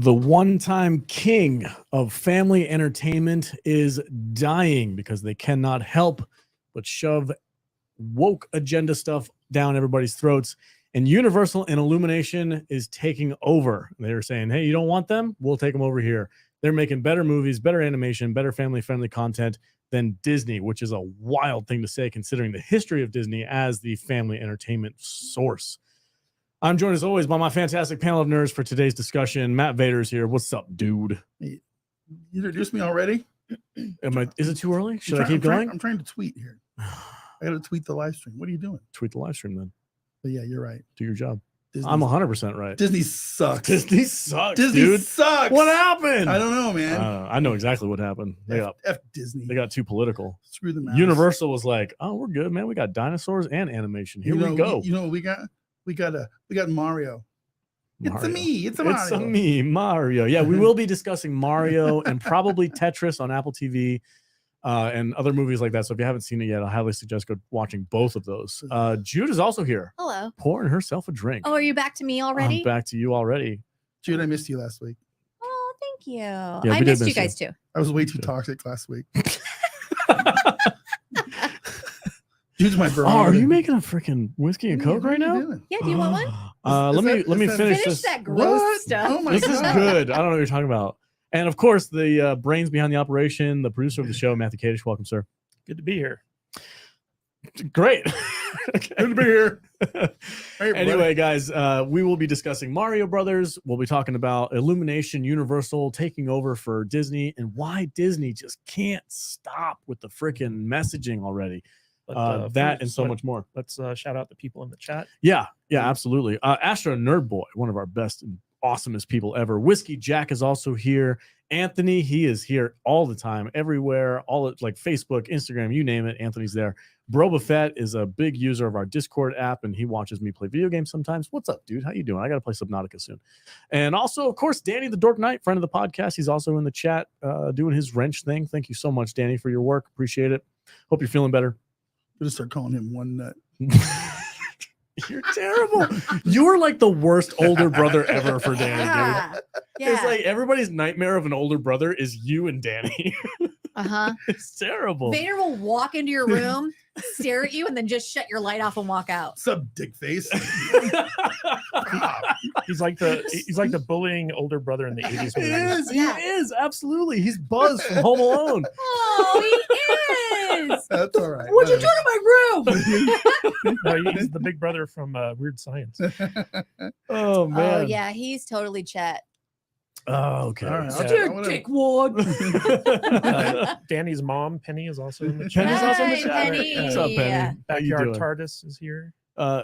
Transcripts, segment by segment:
The one-time king of family entertainment is dying because they cannot help but shove woke agenda stuff down everybody's throats. And Universal and Illumination is taking over. They're saying, hey, you don't want them? We'll take them over here. They're making better movies, better animation, better family-friendly content than Disney, which is a wild thing to say considering the history of Disney as the family entertainment source. I'm joined as always by my fantastic panel of nerds for today's discussion. Matt Vader's here. What's up, dude? You introduced me already? Is it too early? Should I keep going? I'm trying to tweet here. I got to tweet the live stream. What are you doing? Tweet the live stream then. But yeah, you're right. Do your job. Disney's, I'm 100% right. Disney sucks. Disney sucks, Disney dude. sucks. What happened? I don't know, man. I know exactly what happened. F Disney. They got too political. Screw the mouse. Universal was like, oh, we're good, man. We got dinosaurs and animation. Here we go. You know what we got? We got Mario. It's a me. It's a Mario. It's a me, Mario. Yeah, we will be discussing Mario and probably Tetris on Apple TV and other movies like that. So if you haven't seen it yet, I highly suggest go watching both of those. Jude is also here. Hello. Pouring herself a drink. Oh, are you back to me already? I'm back to you already. Jude, I missed you last week. Oh, thank you. Yeah, I missed you guys too. I was way too toxic last week. Jude's my bro. Oh, are you making a freaking whiskey and Coke right now? Yeah, do you want one? Let me finish this. That gross stuff. Oh my This God. is good. I don't know what you're talking about. And of course, the brains behind the operation, the producer of the show, Matthew Kadish. Welcome, sir. Good to be here. Great. Good to be here. Hey, anyway, guys, we will be discussing Mario Brothers. We'll be talking about Illumination, Universal taking over for Disney, and why Disney just can't stop with the freaking messaging already. That and so much more. Let's shout out the people in the chat. Yeah, absolutely. Astro Nerd Boy, one of our best and awesomest people ever. Whiskey Jack is also here. Anthony, he is here all the time, everywhere, like Facebook, Instagram, you name it. Anthony's there. Bro Fett is a big user of our Discord app, and he watches me play video games sometimes. What's up, dude? How you doing? I got to play Subnautica soon. And also, of course, Danny the Dork Knight, friend of the podcast. He's also in the chat doing his wrench thing. Thank you so much, Danny, for your work. Appreciate it. Hope you're feeling better. I'm gonna start calling him One Nut. You're terrible. You were like the worst older brother ever for Danny, dude. Yeah. It's like everybody's nightmare of an older brother is you and Danny. It's terrible. Vader will walk into your room, stare at you, and then just shut your light off and walk out. What's up, dick face? He's like the bullying older brother in the 80s. He is. He is. Absolutely. He's Buzz from Home Alone. Oh, he is. That's all right. What'd you do to my room? No, he's the big brother from Weird Science. Oh, man. Oh, yeah. He's totally Chet. Oh, okay. All right, Dude, take one. Danny's mom, Penny, is also in the chat. Penny's also in the Hi, chat. Penny. What's up, Penny? How you Backyard doing? TARDIS is here.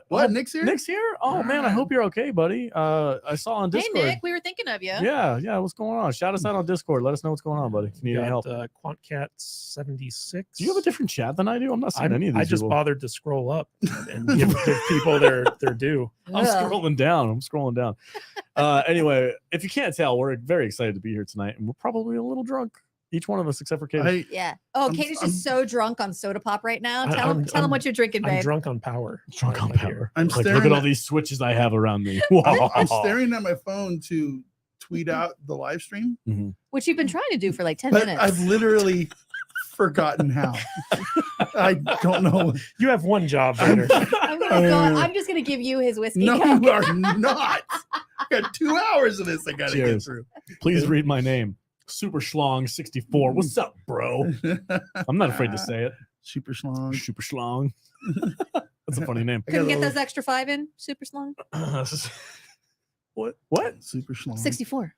What? Nick's here? Nick's here? Oh, man. I hope you're okay, buddy. I saw on Hey, Discord. Nick, we were thinking of you. Yeah. What's going on? Shout us out on Discord. Let us know what's going on, buddy. If you need any help. QuantCat76. Do you have a different chat than I do? I'm not seeing any of these. I just people. bothered to scroll up and give people their due. I'm scrolling down. Anyway, if you can't tell, we're very excited to be here tonight, and we're probably a little drunk. Each one of us, except for Katie. Yeah. Oh, Katie's just so drunk on soda pop right now. Tell him what you're drinking, babe. I'm drunk on power. Drunk on power. I'm Like, staring look at all at- these switches I have around me. I'm staring at my phone to tweet out the live stream, Which you've been trying to do for like 10 but minutes. I've literally forgotten how. I don't know. You have one job, Vader. I'm just gonna give you his whiskey. No, cup. you are not. I got 2 hours of this I gotta get Cheers. through. Please read my name. Super Schlong 64. What's up, bro? I'm not afraid to say it. Super Schlong. Super Schlong. That's a funny name. Couldn't get those extra 5 in, super slung. What? Super Schlong. 64.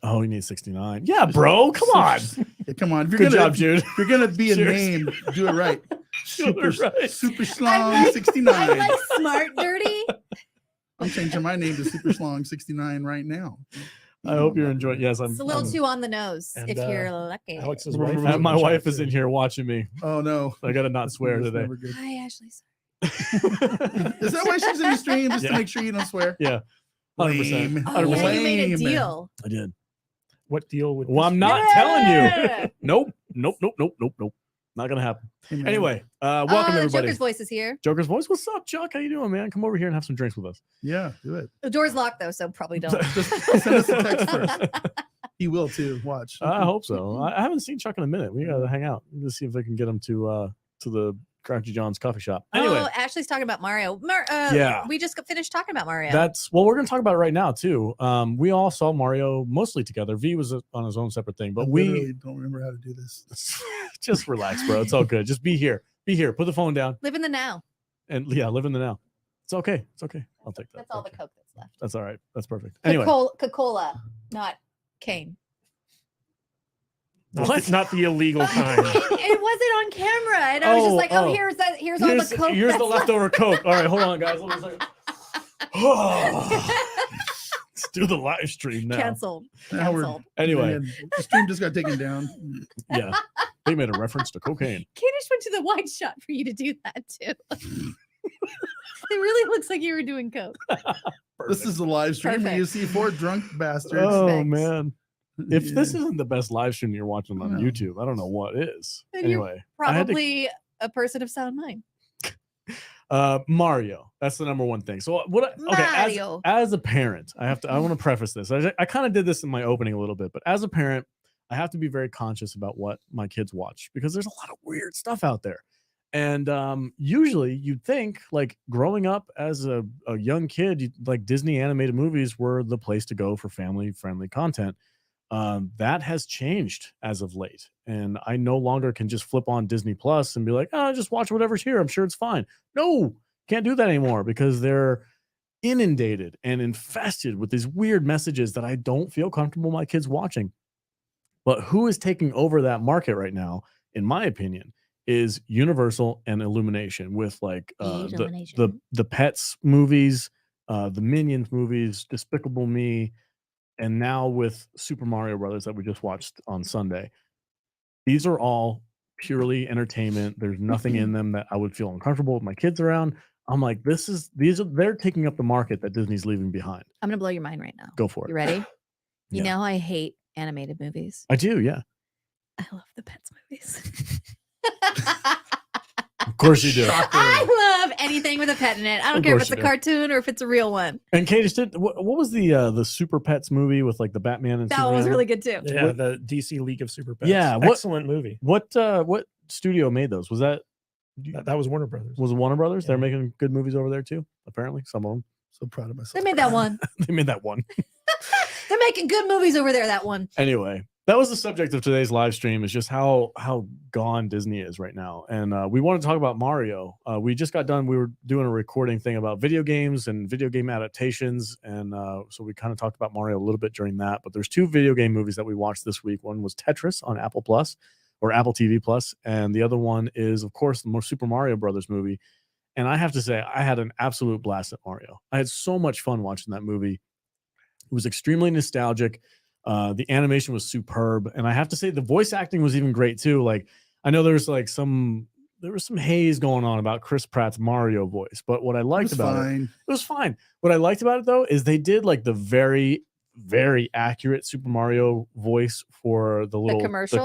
Oh, you need 69. Yeah, bro. Come on. Yeah, come on. If you're Good gonna, job, Jude. If you're gonna be a Cheers. name, do it right. Super, right. Super I'm Schlong like- 69. I'm like smart dirty. I'm changing my name to Super Schlong 69 right now. I hope you're enjoying. Yes, I'm. It's a little too on the nose, And, if you're lucky. Alex's wife. My wife is in here watching me. Oh no. I gotta not swear That's today. never good. Hi, Ashley. Is that why she's in the stream? Just Yeah. to make sure you don't swear? Yeah, 100%. Lame. Oh, yeah, you made a Lame. deal. I did. What deal with Well, this? I'm not telling you. Nope. Not gonna happen. Hey, man. Anyway, welcome everybody. Joker's voice is here. Joker's voice. What's up, Chuck? How you doing, man? Come over here and have some drinks with us. Yeah, do it. The door's locked though, so probably don't. Just send us a text first. He will too. Watch. I hope so. I haven't seen Chuck in a minute. We gotta hang out. Let's see if I can get him to the Crouchy John's coffee shop. Anyway, Oh, Ashley's talking about Mario. Yeah. We just finished talking about Mario. we're gonna talk about it right now too. We all saw Mario mostly together. V was on his own separate thing, but I we literally don't remember how to do this. just relax, bro. It's all good. Just be here. Be here. Put the phone down Live in the now. and live in the now. It's okay. It's okay. I'll take that. That's all the Okay. Coke that's left. That's all right. That's perfect. Anyway, Coca-Cola, not cane. Not the illegal kind. It wasn't on camera, and I was just like, "Oh, here's all the Coke." Here's the that's left. leftover Coke. All right, hold on, guys. Hold on a second. Let's do the live stream now. Canceled. Now we're- Canceled. Anyway, Man, the stream just got taken down. yeah, they made a reference to cocaine. Kadish went to the wide shot for you to do that too. It really looks like you were doing Coke. This is the live stream where you see four drunk bastards. Oh Perfect. man. If this Yeah. isn't the best live stream you're watching on No. YouTube, I don't know what is. Then you're Anyway, I had to- Probably a person of sound mind. Mario. That's the number one thing. So Mario. as a parent, I want to preface this. I kind of did this in my opening a little bit, but as a parent, I have to be very conscious about what my kids watch because there's a lot of weird stuff out there. And usually you'd think like growing up as a young kid, like Disney animated movies were the place to go for family friendly content. That has changed as of late, and I no longer can just flip on Disney Plus and be like, oh, just watch whatever's here. I'm sure it's fine. No, can't do that anymore because they're inundated and infested with these weird messages that I don't feel comfortable my kids watching. But who is taking over that market right now, in my opinion, is Universal and Illumination with like the Pets movies, the Minions movies, Despicable Me. And now with Super Mario Brothers that we just watched on Sunday, these are all purely entertainment. There's nothing in them that I would feel uncomfortable with my kids around. I'm like, they're taking up the market that Disney's leaving behind. I'm gonna blow your mind right now. Go for it. You ready? Yeah. You know I hate animated movies. I do, yeah. I love the Pets movies. Of course you do. I love anything with a pet in it. I don't Of care if course it's a you do. cartoon or if it's a real one. And Katie, what was the Super Pets movie with like the Batman and That one was Superman? really good too. Yeah, What- the DC League of Super Pets. Yeah, what- excellent movie. What studio made those? Was that That was Warner Brothers. was it Warner Brothers? They're Yeah. making good movies over there too. Apparently, some of them. So proud of myself. They made that one. They made that one. They're making good movies over there. That one. Anyway, that was the subject of today's live stream. Is just how gone Disney is right now, and we want to talk about Mario. We just got done. We were doing a recording thing about video games and video game adaptations, and so we kind of talked about Mario a little bit during that. But there's two video game movies that we watched this week. One was Tetris on Apple Plus or Apple TV Plus, and the other one is, of course, the Super Mario Brothers movie. And I have to say, I had an absolute blast at Mario. I had so much fun watching that movie. It was extremely nostalgic. The animation was superb, and I have to say the voice acting was even great too. Like I know there was some haze going on about Chris Pratt's Mario voice, but what I liked about it was fine. What I liked about it though is they did like the very, very accurate Super Mario voice for the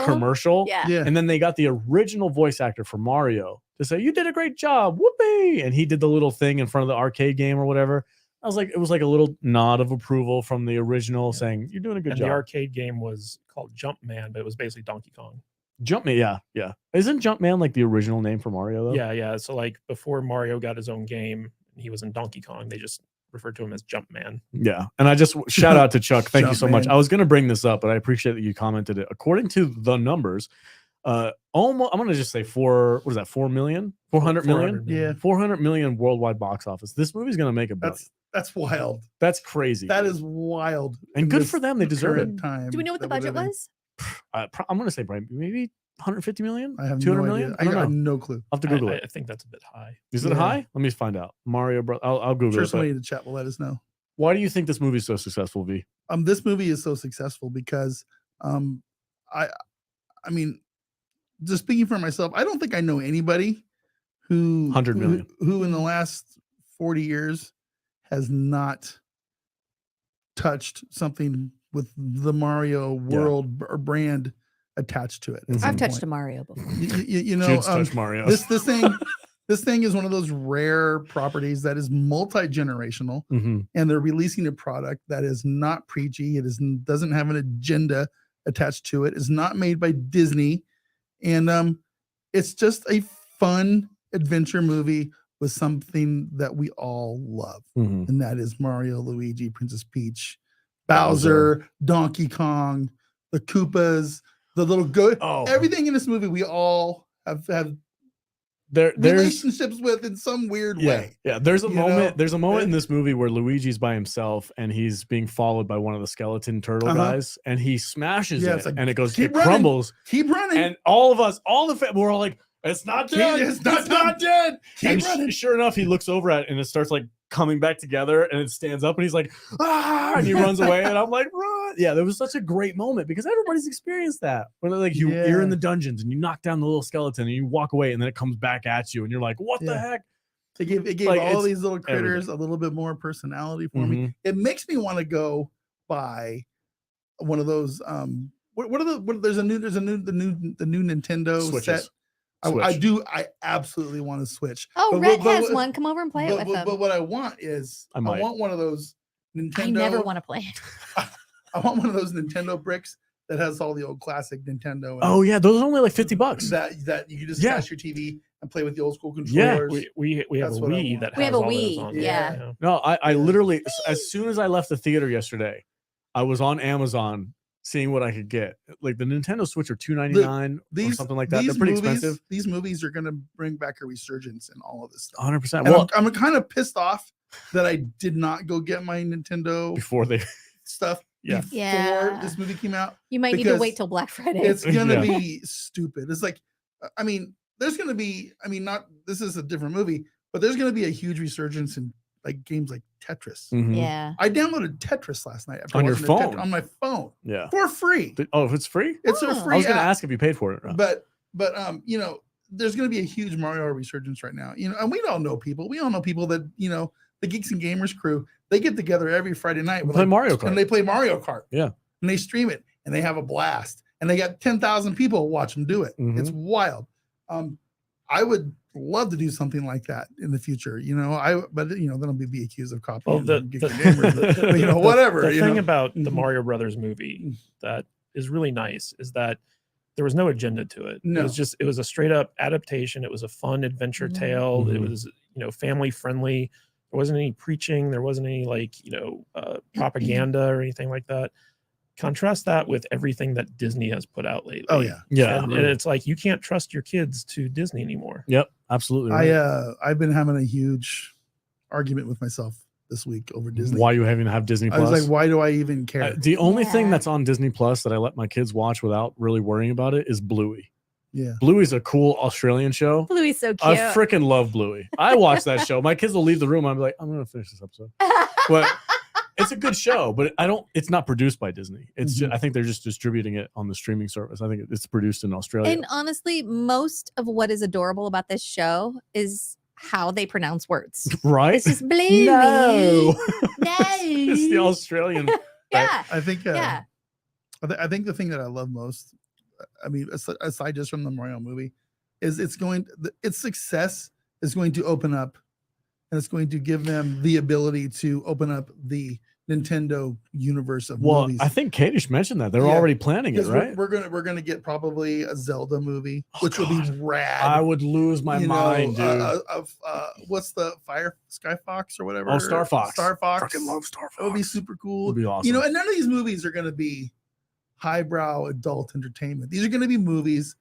commercial. Yeah. Yeah. And then they got the original voice actor for Mario to say, "You did a great job, whoopee!" And he did the little thing in front of the arcade game or whatever. I was like, it was like a little nod of approval from the original, saying, "You're doing a good And job." the arcade game was called Jumpman, but it was basically Donkey Kong. Jumpman, yeah. Isn't Jumpman like the original name for Mario though? Yeah. So like before Mario got his own game, he was in Donkey Kong. They just referred to him as Jumpman. Yeah. And I just shout out to Chuck. Thank you so much. Jumpman. I was going to bring this up, but I appreciate that you commented it. According to the numbers, almost, I'm going to just say 400 million? 400 million? Yeah. 400 million worldwide box office. This movie's going to make a billion. That's wild. That's crazy. That is wild. And in good this for them. They deserve current it. Time Do we know what the that we're budget living. was? I'm going to say probably maybe 150 million? I have 200 no million? idea. I don't got know. no clue. I'll have to Google I it. think that's a bit high. Is it Yeah. high? Let me find out. Mario Bros. I'll I'm Google sure it. but somebody in the chat will let us know. Why do you think this movie is so successful, V? This movie is so successful because I mean, just speaking for myself, I don't think I know anybody who 100 million. who in the last 40 years has not touched something with the Mario world or brand attached to it. Mhm. I've touched a Mario before. You know, Jude's touched Mario. this thing is one of those rare properties that is multi-generational, Mhm. and they're releasing a product that is not preachy. It doesn't have an agenda attached to it. It's not made by Disney, and it's just a fun adventure movie with something that we all love, Mhm. and that is Mario, Luigi, Princess Peach, Bowser, Donkey Kong, the Koopas, the little goat. Oh. Everything in this movie we all have There's relationships with in some weird way. Yeah, there's a You moment. know? There's a moment in this movie where Luigi's by himself and he's being followed by one of the skeleton turtle guys, and he smashes Yeah, it, it's like, and it goes, "Keep it running, crumbles, keep running, and all of us, all the we're all like, it's not dead, it's not dead. keep And running." sure enough, he looks over at it and it starts like coming back together, and it stands up, and he's like, ah, and he runs away, and I'm like, run. Yeah, there was such a great moment because everybody's experienced that. When like you're in the dungeons and you knock down the little skeleton and you walk away, and then it comes back at you, and you're like, what the heck? It gave Like, all it's these little critters everything. a little bit more personality for me. Mhm. It makes me want to go buy one of those. There's a new Nintendo Switches. set. I absolutely want to switch. Oh, But Red what- has but- one. Come over and play it with him. But what I want is I I might. want one of those Nintendo. I never want to play it. I want one of those Nintendo bricks that has all the old classic Nintendo. Oh yeah, those are only like $50. That you can just Yeah. attach your TV and play with the old school Yeah. controllers. We have a That's what I Wii want. that We has have a all those Wii, on yeah. there. No, I Yeah. literally, as soon as I left the theater yesterday, I was on Amazon seeing what I could get. Like the Nintendo Switch are $299 or something like that. They're pretty expensive. These movies are going to bring back a resurgence in all of this stuff. 100%. And Well, I'm kind of pissed off that I did not go get my Nintendo before they, stuff Yeah. before Yeah. this movie came out. You might need to Because wait till Black Friday. It's gonna Yeah. be stupid. It's like, I mean, there's gonna be, not this is a different movie, but there's gonna be a huge resurgence in like games like Tetris. Mhm. Yeah. I downloaded Tetris last night after On your watching the phone? on my phone Yeah. for free. Oh, if it's free? It's a Oh. free I was going to app. ask if you paid for it. or not. But there's going to be a huge Mario resurgence right now. And we all know people. We all know people that the Geeks and Gamers crew. They get together every Friday night Play Mario Kart. and they play Mario Kart. Yeah. And they stream it and they have a blast. And they got 10,000 people watch them do it. Mhm. It's wild. I would love to do something like that in the future. But then I'll be accused of copying Geeks and Gamers. But, whatever. The thing know. about the Mhm. Mario Brothers movie that is really nice is that there was no agenda to it. No. It was a straight up adaptation. It was a fun adventure Mhm. tale. It Mhm. was, family friendly. There wasn't any preaching. There wasn't any propaganda or anything like that. Contrast that with everything that Disney has put out lately. Oh yeah. Yeah. And it's like you can't trust your kids to Disney anymore. Yep. Absolutely. Right. I've been having a huge argument with myself this week over Disney. Why you having to have Disney I Plus? was like, why do I even care? The only thing Yeah. that's on Disney Plus that I let my kids watch without really worrying about it is Bluey. Yeah. Bluey's a cool Australian show. Bluey's so cute. I freaking love Bluey. I watch that show. My kids will leave the room. I'm like, I'm gonna finish this episode. But it's a good show, but it's not produced by Disney. It's just, I think they're just distributing it on the streaming service. I think it's produced in Australia. And honestly, most of what is adorable about this show is how they pronounce words. Right? It's just Bluey. No. No. It's the Australian. Yeah. I think Yeah. I think the thing that I love most, aside just from the Mario movie, is its success is going to open up, and it's going to give them the ability to open up the Nintendo universe of Well, movies. I think Kadish mentioned that they're Yeah. already planning it, Because right? we're gonna get probably a Zelda movie, Oh, which will be God. rad. I would lose my mind, dude. What's the Sky Fox or whatever? Oh, Star Fox. Star Fox. Fucking love Star Fox. That would be super cool. Would be awesome. And none of these movies are going to be highbrow adult entertainment. These are going to be movies,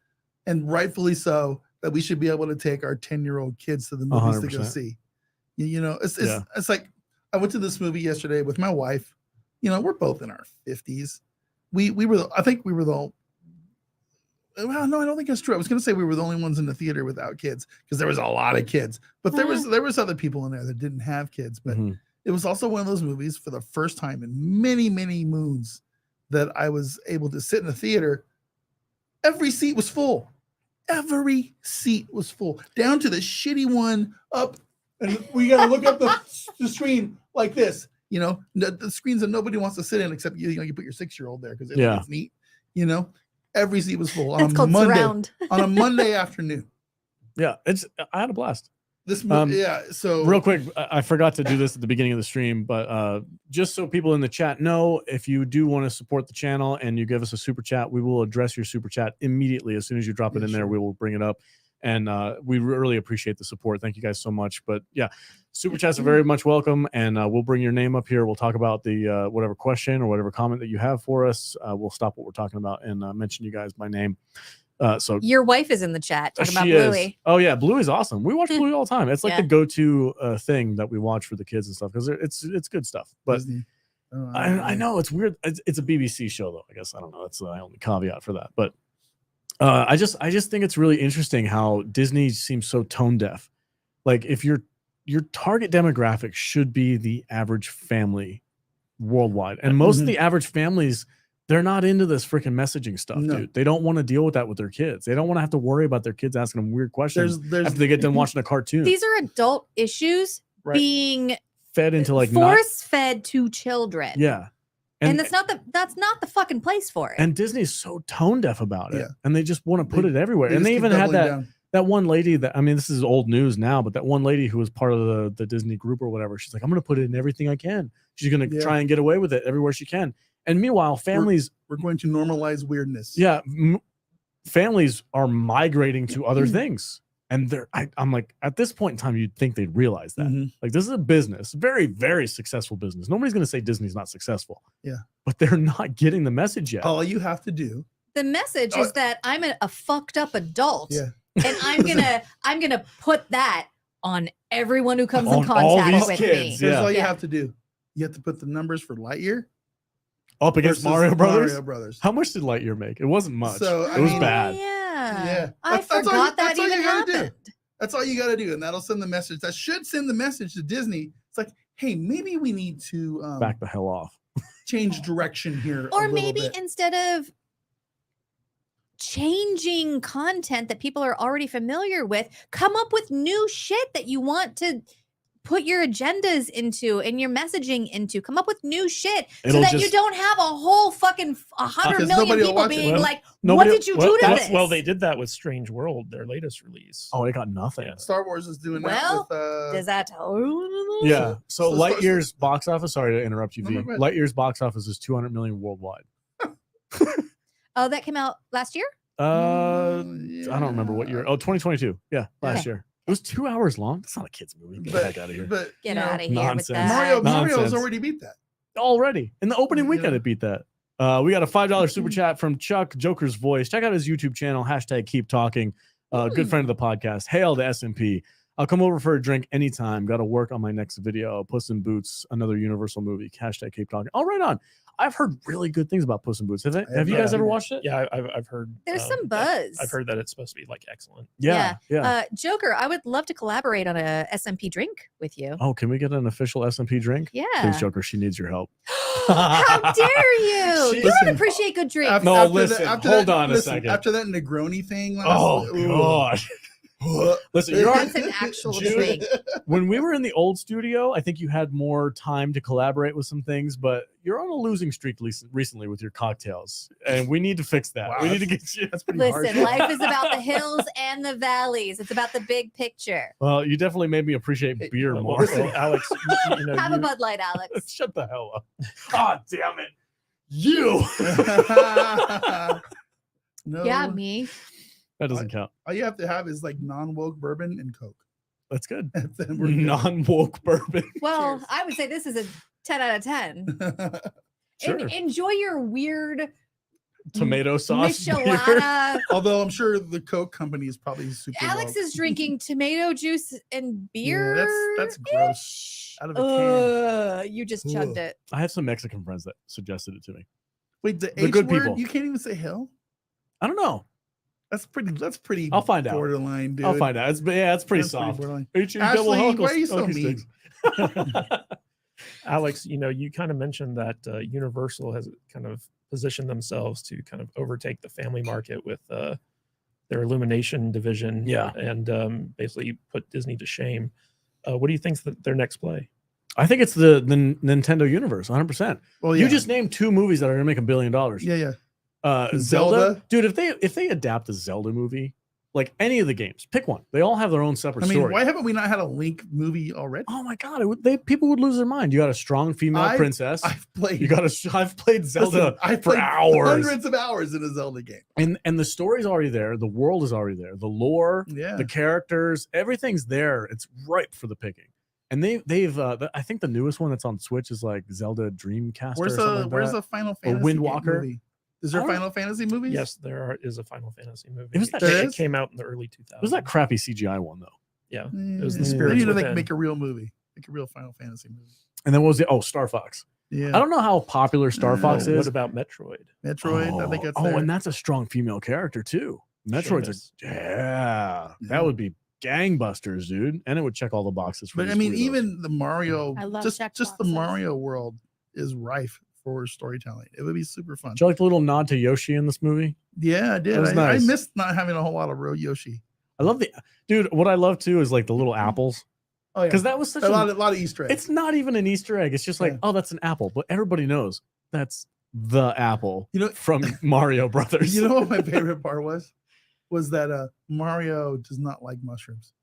and rightfully so, that we should be able to take our 10-year-old kids to the movies to go 100%. see. Yeah. It's like I went to this movie yesterday with my wife. We're both in our 50s. I think we were the. Well, no, I don't think that's true. I was going to say we were the only ones in the theater without kids because there was a lot of kids, but there was other people in there that didn't have kids. But Mhm. it was also one of those movies for the first time in many, many moons that I was able to sit in the theater. Every seat was full. Every seat was full, down to the shitty one up, and we got to look up the screen like this. The screens that nobody wants to sit in except you put your 6-year-old there because Yeah. it's neat. Every seat was full on That's a called Monday. surround. On a Monday afternoon. Yeah, I had a blast. This movie, yeah. So Real quick, I forgot to do this at the beginning of the stream, but just so people in the chat know, if you do want to support the channel and you give us a super chat, we will address your super chat immediately. As soon as you drop it in there, we will bring it up. And we really appreciate the support. Thank you guys so much. But yeah, super chats are very much welcome. And we'll bring your name up here. We'll talk about the whatever question or whatever comment that you have for us. We'll stop what we're talking about and mention you guys by name. So Your wife is in the chat talking about she is. Bluey. Oh yeah, Bluey's awesome. We watch Bluey all the time. It's like Yeah. the go-to thing that we watch for the kids and stuff because it's good stuff. But Disney. Oh, I know it's weird. It's a BBC show though. I guess I don't know. That's the only caveat for that. But I just think it's really interesting how Disney seems so tone deaf. Like if your target demographic should be the average family worldwide, and most of the average families, they're not into this freaking messaging stuff, dude. They don't want to deal with that with their kids. They don't want to have to worry about their kids asking them weird questions after they get done watching a cartoon. These are adult issues being fed into like force fed to children. Yeah. And that's not the fucking place for it. And Disney's so tone deaf about it. Yeah. And they just want to put it everywhere. And they even had that one lady that, I mean, this is old news now, but that one lady who was part of the Disney group or whatever, she's like, I'm going to put it in everything I can. She's going to try and get away with it everywhere she can. And meanwhile, families, we're going to normalize weirdness. Yeah. Families are migrating to other things. And I'm like, at this point in time, you'd think they'd realize that. Like, this is a business, very, very successful business. Nobody's going to say Disney's not successful. Yeah. But they're not getting the message yet. All you have to do. The message is that I'm a fucked up adult. Yeah. And I'm gonna put that on everyone who comes in contact with me. Here's all you have to do. You have to put the numbers for Lightyear up against Mario Brothers. Mario Brothers. How much did Lightyear make? It wasn't much. So, it was bad. Yeah. I forgot that even happened. That's all you got to do, and that'll send the message. That should send the message to Disney. It's like, hey, maybe we need to back the hell off. Change direction here, or maybe instead of changing content that people are already familiar with, come up with new shit that you want to put your agendas into and your messaging into. Come up with new shit so that you don't have a whole fucking 100 million people being like, what did you do to this? Well, they did that with Strange World, their latest release. Oh, it got nothing. Yeah. Star Wars is doing that with, does that yeah. So Lightyear's box office, sorry to interrupt you, V. Lightyear's box office is 200 million worldwide. Oh, that came out last year? I don't remember what year. Oh, 2022. Yeah, last year. It was 2 hours long. That's not a kid's movie. Get the heck out of here. But get out of here nonsense. with that. Mario's already beat that. Already. In the opening weekend, it beat that. We got a $5 super chat from Chuck, Joker's Voice. Check out his YouTube channel, # Keep Talking. Good friend of the podcast. Hail to SMP. I'll come over for a drink anytime. Got to work on my next video. Puss in Boots, another Universal movie. # Keep Talking. Oh, right on. I've heard really good things about Puss in Boots. Have you guys ever watched it? Yeah, I've heard. There's some buzz. I've heard that it's supposed to be like excellent. Yeah. Joker, I would love to collaborate on a SMP drink with you. Oh, can we get an official SMP drink? Yeah. Please, Joker, she needs your help. How dare you? You don't appreciate good drinks. Hold on a second. After that Negroni thing. God. Listen, that's an actual drink. When we were in the old studio, I think you had more time to collaborate with some things, but you're on a losing streak recently with your cocktails, and we need to fix that. Wow, we need to get you. That's pretty Listen, life is about the hills and the valleys. It's about the big picture. Well, you definitely made me appreciate beer more. Well, Alex, have a Bud Light, Alex. Shut the hell up. Oh, damn it. You. No. Yeah, me. That doesn't count. All you have to have is like non-woke bourbon and Coke. That's good. Non-woke bourbon. Well, Cheers. I would say this is a 10 out of 10. Sure. Enjoy your weird tomato sauce. Michelada. Although I'm sure the Coke company is probably super. Alex is drinking tomato juice and beer. Yeah, that's gross. Out of a can. You just chugged it. I have some Mexican friends that suggested it to me. Wait, the They're H good word? people. You can't even say hell? I don't know. That's pretty. I'll find out. Borderline, dude. I'll find out. It's pretty soft. Borderline. Ashley, why are you so mean? Alex, you kind of mentioned that Universal has kind of positioned themselves to kind of overtake the family market with their Illumination division, and basically put Disney to shame. What do you think's their next play? I think it's the Nintendo universe, 100%. Well, you just named 2 movies that are going to make $1 billion. Yeah. Zelda? Dude, if they adapt a Zelda movie, like any of the games, pick one. They all have their own separate story. Why haven't we not had a Link movie already? Oh my god, people would lose their mind. You got a strong female princess. I've played Zelda for hours, hundreds of hours in a Zelda game, and the story's already there. The world is already there. The lore, the characters, everything's there. It's ripe for the picking. And they've I think the newest one that's on Switch is like Zelda Dreamcast. Where's the Final Fantasy or Windwalker movie? Is there a Final Fantasy movie? Yes, is a Final Fantasy movie. It came out in the early 2000s. It was that crappy CGI one though. Yeah, it was the spirit. Spirit. They make a real movie, make a real Final Fantasy movie. And then what was it? Star Fox. Yeah, I don't know how popular Star Fox is. What about Metroid? I think that's and that's a strong female character too. Metroid's that would be gangbusters, dude, and it would check all the boxes. For but I mean, even the Mario, just the Mario world is rife for storytelling. It would be super fun. Did you like the little nod to Yoshi in this movie? Yeah, I did. I missed not having a whole lot of real Yoshi. I love what I love too is like the little apples. Oh yeah, because that was such a lot of Easter eggs. It's not even an Easter egg. It's just like, oh, that's an apple, but everybody knows that's the apple. From Mario Brothers. You know what my favorite part was that Mario does not like mushrooms.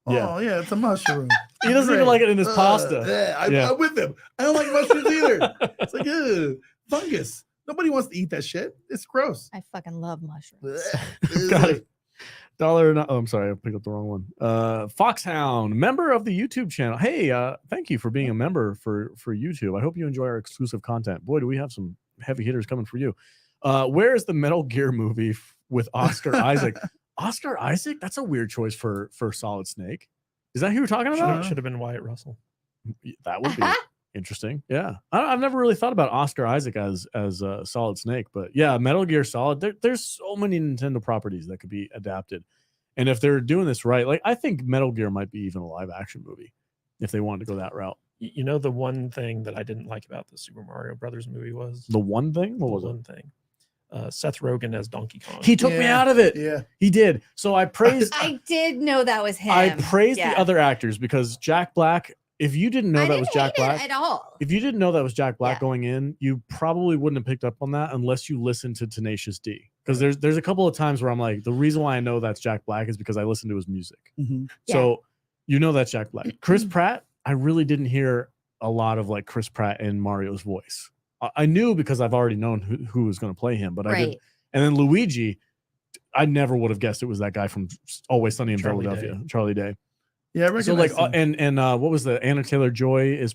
Oh yeah, it's a mushroom. He doesn't even like it in his pasta. I'm with him. I don't like mushrooms either. It's like fungus. Nobody wants to eat that shit. It's gross. I fucking love mushrooms. Got it. I'm sorry, I picked up the wrong one. Foxhound, member of the YouTube channel. Hey, thank you for being a member for YouTube. I hope you enjoy our exclusive content. Boy, do we have some heavy hitters coming for you. Where is the Metal Gear movie with Oscar Isaac? Oscar Isaac? That's a weird choice for Solid Snake. Is that who you're talking about? Should have been Wyatt Russell. That would be interesting. Yeah, I've never really thought about Oscar Isaac as Solid Snake, but yeah, Metal Gear Solid. There's so many Nintendo properties that could be adapted, and if they're doing this right, like I think Metal Gear might be even a live action movie if they wanted to go that route. You know, the one thing that I didn't like about the Super Mario Brothers movie was the one thing. What was the one thing? Seth Rogen as Donkey Kong. He took me out of it. Yeah, he did. So I praised. I did know that was him. I praised the other actors because Jack Black. If you didn't know that was Jack Black at all, if you didn't know that was Jack Black going in, you probably wouldn't have picked up on that unless you listened to Tenacious D. Because there's a couple of times where I'm like, the reason why I know that's Jack Black is because I listened to his music. So you know that's Jack Black. Chris Pratt, I really didn't hear a lot of like Chris Pratt in Mario's voice. I knew because I've already known who was going to play him, but I didn't. And then Luigi, I never would have guessed it was that guy from Always Sunny in Philadelphia, Charlie Day. Yeah, so like, and what was the Anna Taylor-Joy is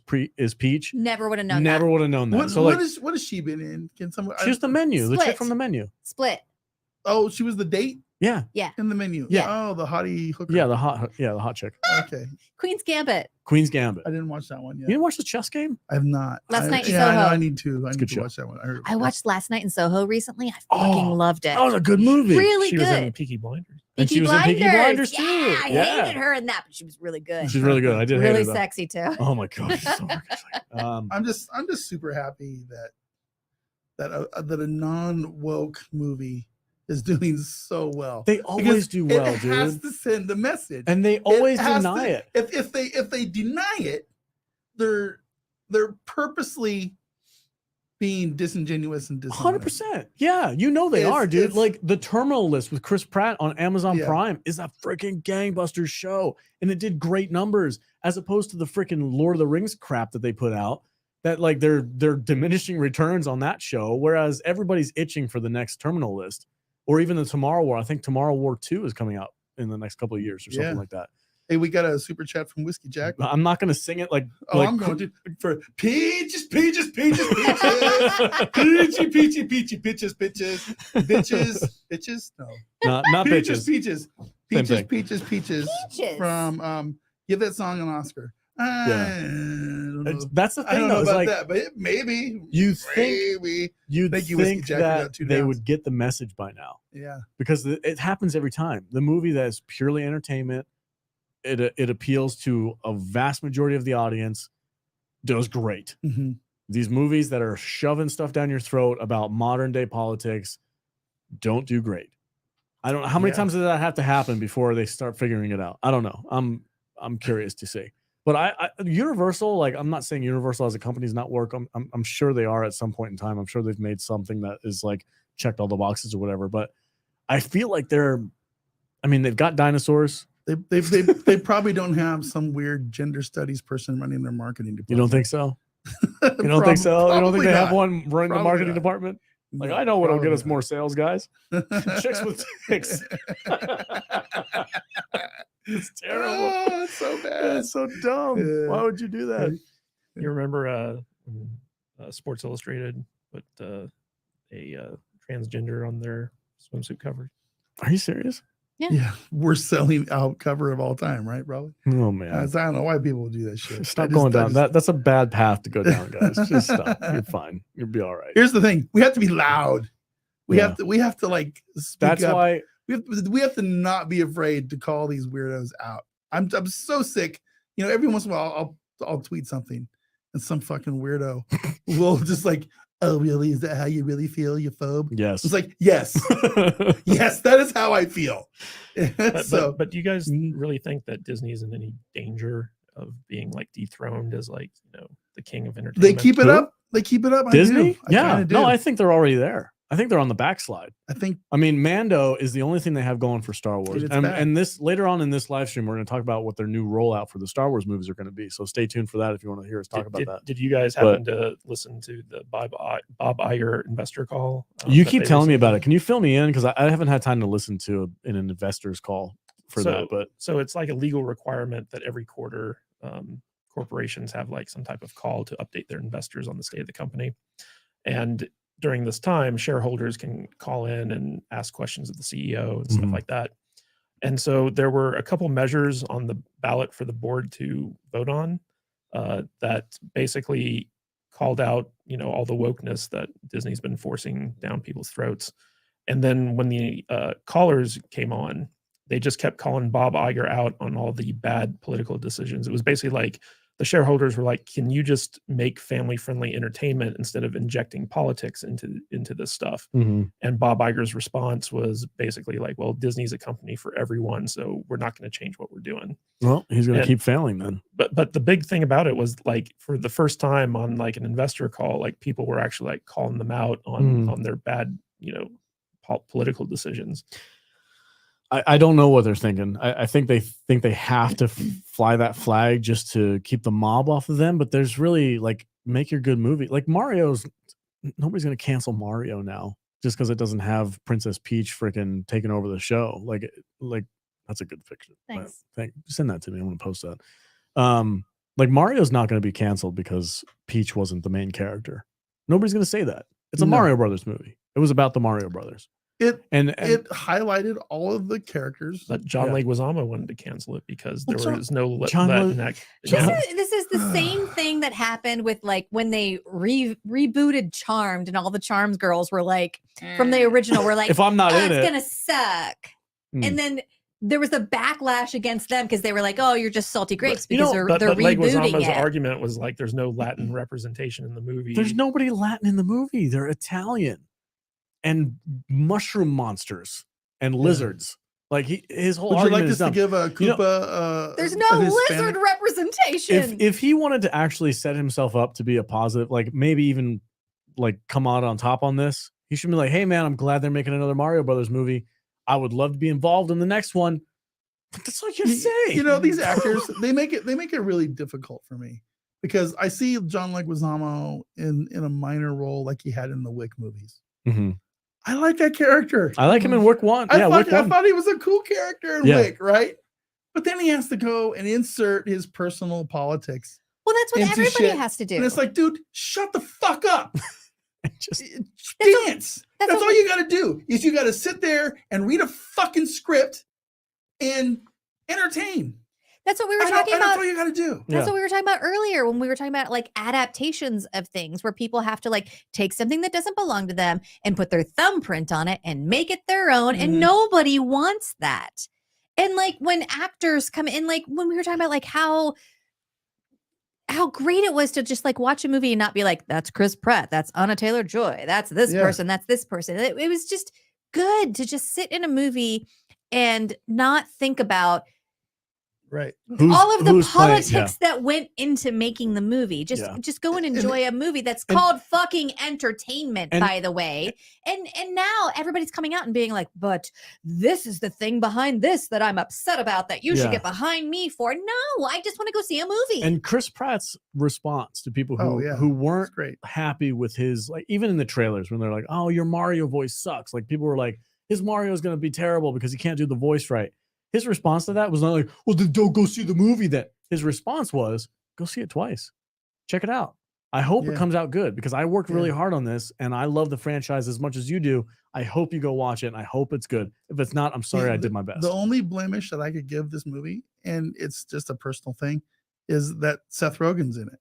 Peach? Never would have known. Never would have known that. What has she been in? Can someone? She's the menu. Split. The chick from the menu. Split. Oh, she was the date. Yeah. In the menu. Yeah. Oh, the hottie hooker. Yeah, the hot chick. Okay. Queen's Gambit. Queen's Gambit. I didn't watch that one yet. You didn't watch the chess game? I have not. Last Night in Soho. I need to. I need to watch that one. I watched Last Night in Soho recently. I fucking loved it. That was a good movie. Really she good. Was in Peaky Blinders. And she was in Peaky Blinders too. Yeah, I hated her in that, but she was really good. She's really good. I did really hate her, sexy too. Oh my god, she's so I'm just super happy that a non-woke movie is doing so well. They always do well, dude. It has to send the message, and they always deny it. If they deny it, they're purposely being disingenuous and 100%. Yeah, you know they are, dude. Like the Terminal List with Chris Pratt on Amazon Prime is a freaking gangbusters show, and it did great numbers as opposed to the freaking Lord of the Rings crap that they put out. That like they're diminishing returns on that show, whereas everybody's itching for the next Terminal List. Or even the Tomorrow War. I think Tomorrow War 2 is coming out in the next couple of years or something like that. Hey, we got a super chat from Whiskey Jack. I'm not going to sing it like. I'm going to for peaches, peaches, peaches, peaches, peachy, peachy, peachy, peaches, bitches, bitches. No, not peaches, bitches. Peaches, peaches, peaches. From give that song an Oscar. That's the thing. I don't know though, about like, that, but you'd think that they would get the message by now. Yeah, because it happens every time. The movie that is purely entertainment, it appeals to a vast majority of the audience, does great. These movies that are shoving stuff down your throat about modern day politics don't do great. I don't know how many times does that have to happen before they start figuring it out. I don't know. I'm curious to see. But I Universal, like I'm not saying Universal as a company is not work. I'm sure they are at some point in time. I'm sure they've made something that is like checked all the boxes or whatever. But I feel like they've got dinosaurs. They probably don't have some weird gender studies person running their marketing department. You don't think so? You don't think so? You don't think they have one running the marketing not. department? Like, No, I know what'll get us probably more sales, guys. Chicks with dicks. It's terrible. Oh, it's so bad. It's so dumb. Yeah. Why would you do that? You remember Sports Illustrated put a transgender on their swimsuit cover? Are you serious? Yeah, worst selling out cover of all time, right? Probably. Oh man, I don't know why people would do that shit. Stop going down. That's a bad path to go down, guys. Just stop. You're fine. You'll be all right. Here's the thing: we have to be loud. We have to like. That's up. why we have to not be afraid to call these weirdos out. I'm so sick. You know, every once in a while I'll tweet something, and some fucking weirdo will just like, oh, really? Is that how you really feel, you phobe? Yes. It's like, yes. Yes, that is how I feel. But do you guys really think that Disney is in any danger of being like dethroned as like, the king of entertainment? They keep it up. They keep it up. Disney? I No, I think they're already there. I think they're on the backslide. I mean, Mando is the only thing they have going for Star Wars. Dude, and this later on in this live stream, we're going to talk about what their new rollout for the Star Wars movies are going to be. So stay tuned for that if you want to hear us talk about that. Did you guys happen to listen to the Bob Iger investor call? You keep telling me about it. Can you fill me in? Because I haven't had time to listen to an investor's call for that. But so it's like a legal requirement that every quarter corporations have like some type of call to update their investors on the state of the company. And during this time, shareholders can call in and ask questions of the CEO and stuff like that. And so there were a couple measures on the ballot for the board to vote on that basically called out, all the wokeness that Disney's been forcing down people's throats. And then when the callers came on, they just kept calling Bob Iger out on all the bad political decisions. It was basically like, the shareholders were like, can you just make family-friendly entertainment instead of injecting politics into this stuff? And Bob Iger's response was basically like, well, Disney's a company for everyone, so we're not going to change what we're doing. Well, he's going to keep failing then. But the big thing about it was like, for the first time on like an investor call, like people were actually like calling them out on their bad, political decisions. I don't know what they're thinking. I think they have to fly that flag just to keep the mob off of them. But there's really like, make your good movie. Like nobody's going to cancel Mario now just because it doesn't have Princess Peach freaking taking over the show. Like that's a good fiction. Thanks. Send that to me. I'm going to post that. Like Mario's not going to be canceled because Peach wasn't the main character. Nobody's going to say that. It's a Mario Brothers movie. It was about the Mario Brothers. It highlighted all of the characters. But John Leguizamo wanted to cancel it because there was no This is the same thing that happened with like when they rebooted Charmed and all the Charms girls were like from the original were like, if I'm not in it's gonna suck. And then there was a backlash against them because they were like, oh, you're just salty grapes because they're rebooting Leguizamo's it. argument was like, there's no Latin representation in the movie. There's nobody Latin in the movie. They're Italian. And mushroom monsters and lizards. Like his whole argument is to give a Koopa. There's no lizard representation. If he wanted to actually set himself up to be a positive, like maybe even like come out on top on this, he should be like, hey man, I'm glad they're making another Mario Brothers movie. I would love to be involved in the next one. That's all you say. These actors, they make it really difficult for me because I see John Leguizamo in a minor role like he had in the Wick movies. I like that character. I like him in Wick 1. I thought he was a cool character in Wick, right? But then he has to go and insert his personal politics. Well, that's what everybody has to do. And it's like, dude, shut the fuck up. Just dance. That's all you got to do is you got to sit there and read a fucking script and entertain. That's what we were talking about. That's all you got to do. That's what we were talking about earlier when we were talking about like adaptations of things where people have to like take something that doesn't belong to them and put their thumbprint on it and make it their own. And nobody wants that. And like when actors come in, like when we were talking about like how great it was to just like watch a movie and not be like, that's Chris Pratt, that's Anna Taylor-Joy, that's this person, that's this person. It was just good to just sit in a movie and not think about Right. All of the who's playing- politics that went into making the movie. Just go and enjoy a movie that's called fucking entertainment, by the way. And now everybody's coming out and being like, but this is the thing behind this that I'm upset about that you should get behind me for. No, I just want to go see a movie. And Chris Pratt's response to people who weren't happy with his, like, even in the trailers when they're like, oh, your Mario voice sucks. Like, people were like, his Mario is going to be terrible because he can't do the voice right. His response to that was not like, well, then don't go see the movie. That his response was, go see it twice. Check it out. I hope it comes out good because I worked really hard on this and I love the franchise as much as you do. I hope you go watch it and I hope it's good. If it's not, I'm sorry, I did my best. The only blemish that I could give this movie, and it's just a personal thing, is that Seth Rogen's in it.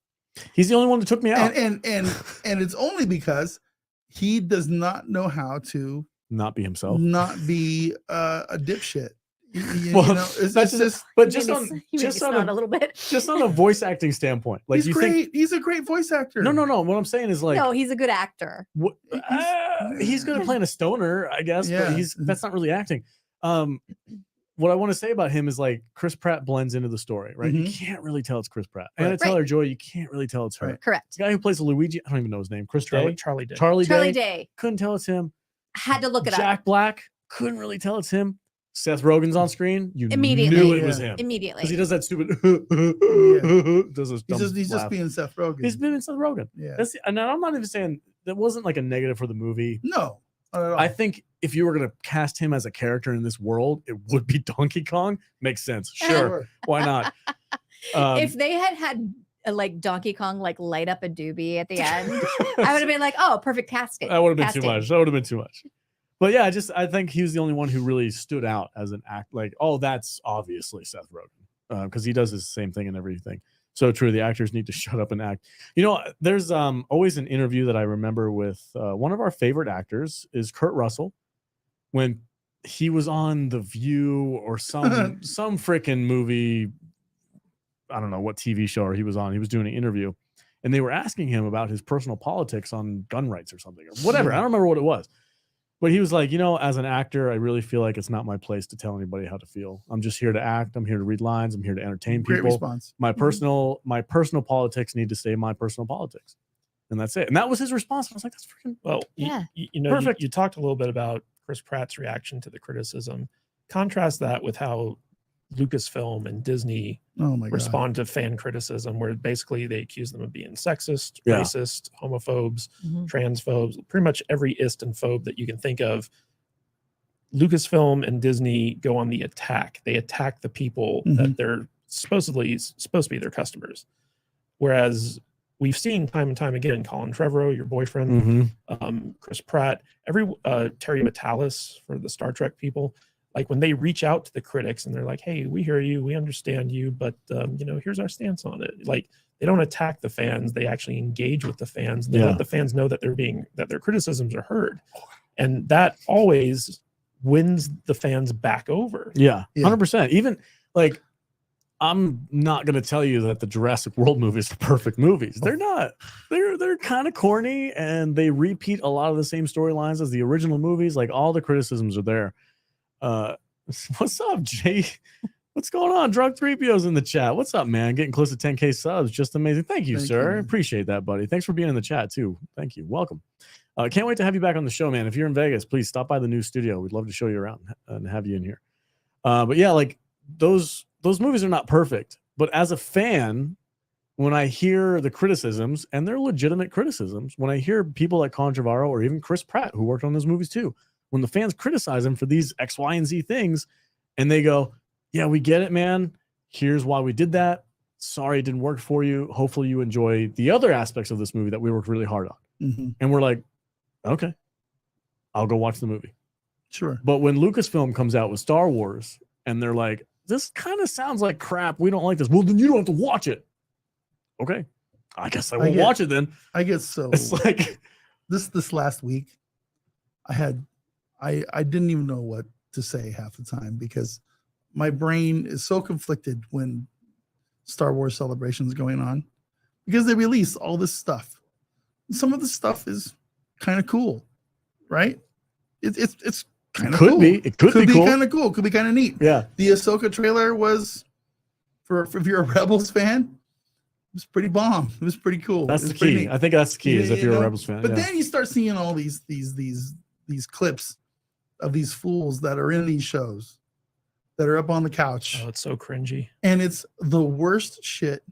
He's the only one that took me out. And it's only because he does not know how to not be himself, not be a dipshit. You well, know, that's just, but just on a little bit, just on a voice acting standpoint, like he's great. He's a great voice actor. No. What I'm saying is like, no, he's a good actor. He's good at playing a stoner, I guess, but that's not really acting. What I want to say about him is like Chris Pratt blends into the story, right? You can't really tell it's Chris Pratt. Anna Taylor-Joy, you can't really tell it's her. Correct. The guy who plays Luigi, I don't even know his name. Charlie Day. Charlie Day. Couldn't tell it's him. Had to look it up. Jack Black, couldn't really tell it's him. Seth Rogen's on screen. You immediately knew it was him. Immediately. Because he does that stupid. He's just being Seth Rogen. He's been Seth Rogen. Yeah. And I'm not even saying that wasn't like a negative for the movie. No. Not at all. I think if you were going to cast him as a character in this world, it would be Donkey Kong. Makes sense. Sure. Why not? If they had like Donkey Kong like light up a doobie at the end, I would have been like, oh, perfect casting. That would have been too much. But yeah, I think he was the only one who really stood out as an act. Like, oh, that's obviously Seth Rogen, because he does the same thing and everything. So true. The actors need to shut up and act. You know, there's always an interview that I remember with one of our favorite actors is Kurt Russell, when he was on The View or some freaking movie. I don't know what TV show he was on. He was doing an interview, and they were asking him about his personal politics on gun rights or something or whatever. I don't remember what it was. But he was like, you know, as an actor, I really feel like it's not my place to tell anybody how to feel. I'm just here to act. I'm here to read lines. I'm here to entertain people. Great response. My personal politics need to stay my personal politics. And that's it. And that was his response. I was like, that's freaking you know, you talked a little bit about Chris Pratt's reaction to the criticism. Contrast that with how Lucasfilm and Disney respond to fan criticism, where basically they accuse them of being sexist, racist, homophobes, transphobes, pretty much every ist and phobe that you can think of. Lucasfilm and Disney go on the attack. They attack the people that they're supposed to be their customers. Whereas we've seen time and time again, Colin Trevorrow, your boyfriend, Chris Pratt, Terry Matalas for the Star Trek people. Like when they reach out to the critics and they're like, hey, we hear you, we understand you, but you know, here's our stance on it. Like they don't attack the fans, they actually engage with the fans. They let the fans know that their criticisms are heard. And that always wins the fans back over. Yeah. 100%. Even like, I'm not going to tell you that the Jurassic World movies are perfect movies. They're not. They're kind of corny and they repeat a lot of the same storylines as the original movies. Like all the criticisms are there. What's up, Jay? What's going on? Drunk 3PO's in the chat. What's up, man? Getting close to 10K subs. Just amazing. Thank you, sir. Appreciate that, buddy. Thanks for being in the chat, too. Thank you. Welcome. Can't wait to have you back on the show, man. If you're in Vegas, please stop by the new studio. We'd love to show you around and have you in here. But yeah, like those movies are not perfect. But as a fan, when I hear the criticisms, and they're legitimate criticisms, when I hear people like Colin Trevorrow or even Chris Pratt, who worked on those movies too, when the fans criticize him for these X, Y, and Z things, and they go, yeah, we get it, man. Here's why we did that. Sorry it didn't work for you. Hopefully you enjoy the other aspects of this movie that we worked really hard on. And we're like, okay, I'll go watch the movie. Sure. But when Lucasfilm comes out with Star Wars, and they're like, this kind of sounds like crap. We don't like this. Well, then you don't have to watch it. Okay. I guess I won't watch it then. I guess so. It's like this last week, I didn't even know what to say half the time because my brain is so conflicted when Star Wars Celebration is going on because they release all this stuff. Some of the stuff is kind of cool, right? It's kind of cool. It could be kind of cool. Could be kind of neat. Yeah. The Ahsoka trailer was if you're a Rebels fan, it was pretty bomb. It was pretty cool. That's the key. I think that's the key. Is if you're a Rebels fan. But then you start seeing all these clips of these fools that are in these shows that are up on the couch. Oh, it's so cringy. And it's the worst shit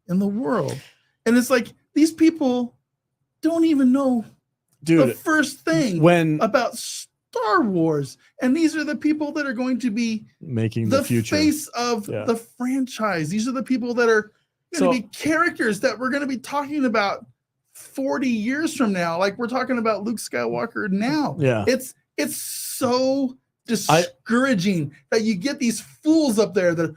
in the world. And it's like these people don't even know the first thing about Star Wars. And these are the people that are going to be making the future face of the franchise. These are the people that are going to be characters that we're going to be talking about 40 years from now. Like we're talking about Luke Skywalker now. Yeah. It's so discouraging that you get these fools up there that,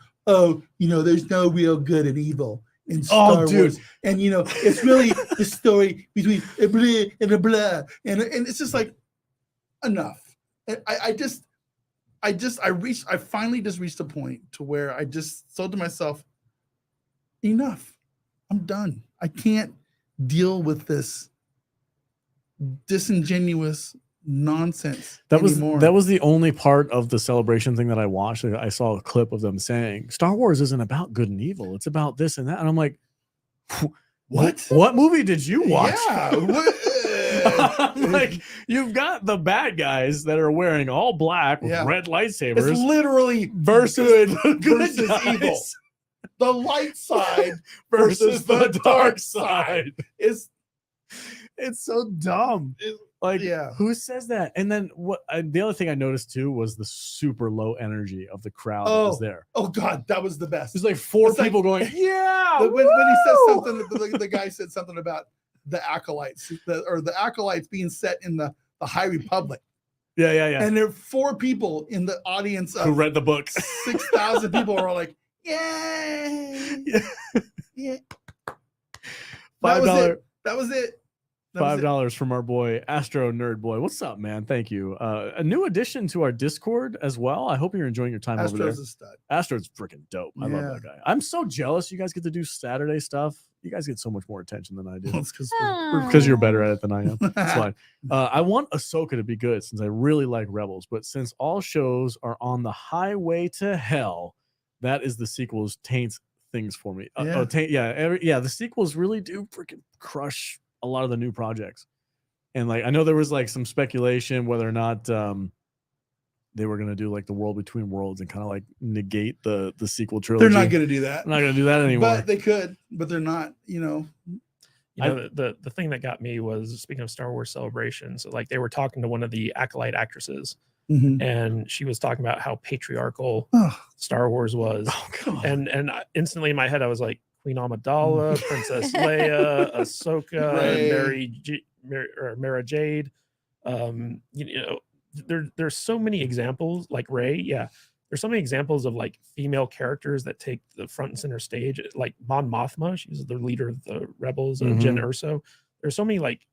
there's no real good and evil in Star Wars. And, it's really the story between a blah and a blah. And it's just like, enough. I finally just reached a point to where I just told to myself, enough. I'm done. I can't deal with this disingenuous nonsense anymore. That was the only part of the celebration thing that I watched. I saw a clip of them saying Star Wars isn't about good and evil. It's about this and that. And I'm like, what movie did you watch? Yeah. Like, you've got the bad guys that are wearing all black with red lightsabers. It's literally versus evil. The light side versus the dark side. It's so dumb. Who says that? And then the other thing I noticed too was the super low energy of the crowd that was there. Oh God, that was the best. There's like four people going, yeah. When he says something, the guy said something about the acolytes, the acolytes being set in the High Republic. Yeah. And there are 4 people in the audience who read the books. 6,000 people are all like, yay! Yeah. $5. That was it. $5 from our boy Astro Nerd Boy. What's up, man? Thank you. A new addition to our Discord as well. I hope you're enjoying your time over there. Astro's a stud. Astro's freaking dope. I love that guy. I'm so jealous you guys get to do Saturday stuff. You guys get so much more attention than I do. Well, because you're better at it than I am. That's fine. I want Ahsoka to be good since I really like Rebels, but since all shows are on the highway to hell, that is the sequels taints things for me. The sequels really do freaking crush a lot of the new projects. And like I know there was like some speculation whether or not they were going to do like the World Between Worlds and kind of like negate the sequel trilogy. They're not going to do that. They're not going to do that anymore. But they could, but they're not, the thing that got me was, speaking of Star Wars Celebration, so like they were talking to one of the acolyte actresses, and she was talking about how patriarchal Star Wars was. And instantly in my head I was like, Queen Amidala, Princess Leia, Ahsoka, Mara Jade. There's so many examples, like Rey. Yeah, there's so many examples of like female characters that take the front and center stage. Like Mon Mothma, she's the leader of the rebels. Jen Erso. There's so many like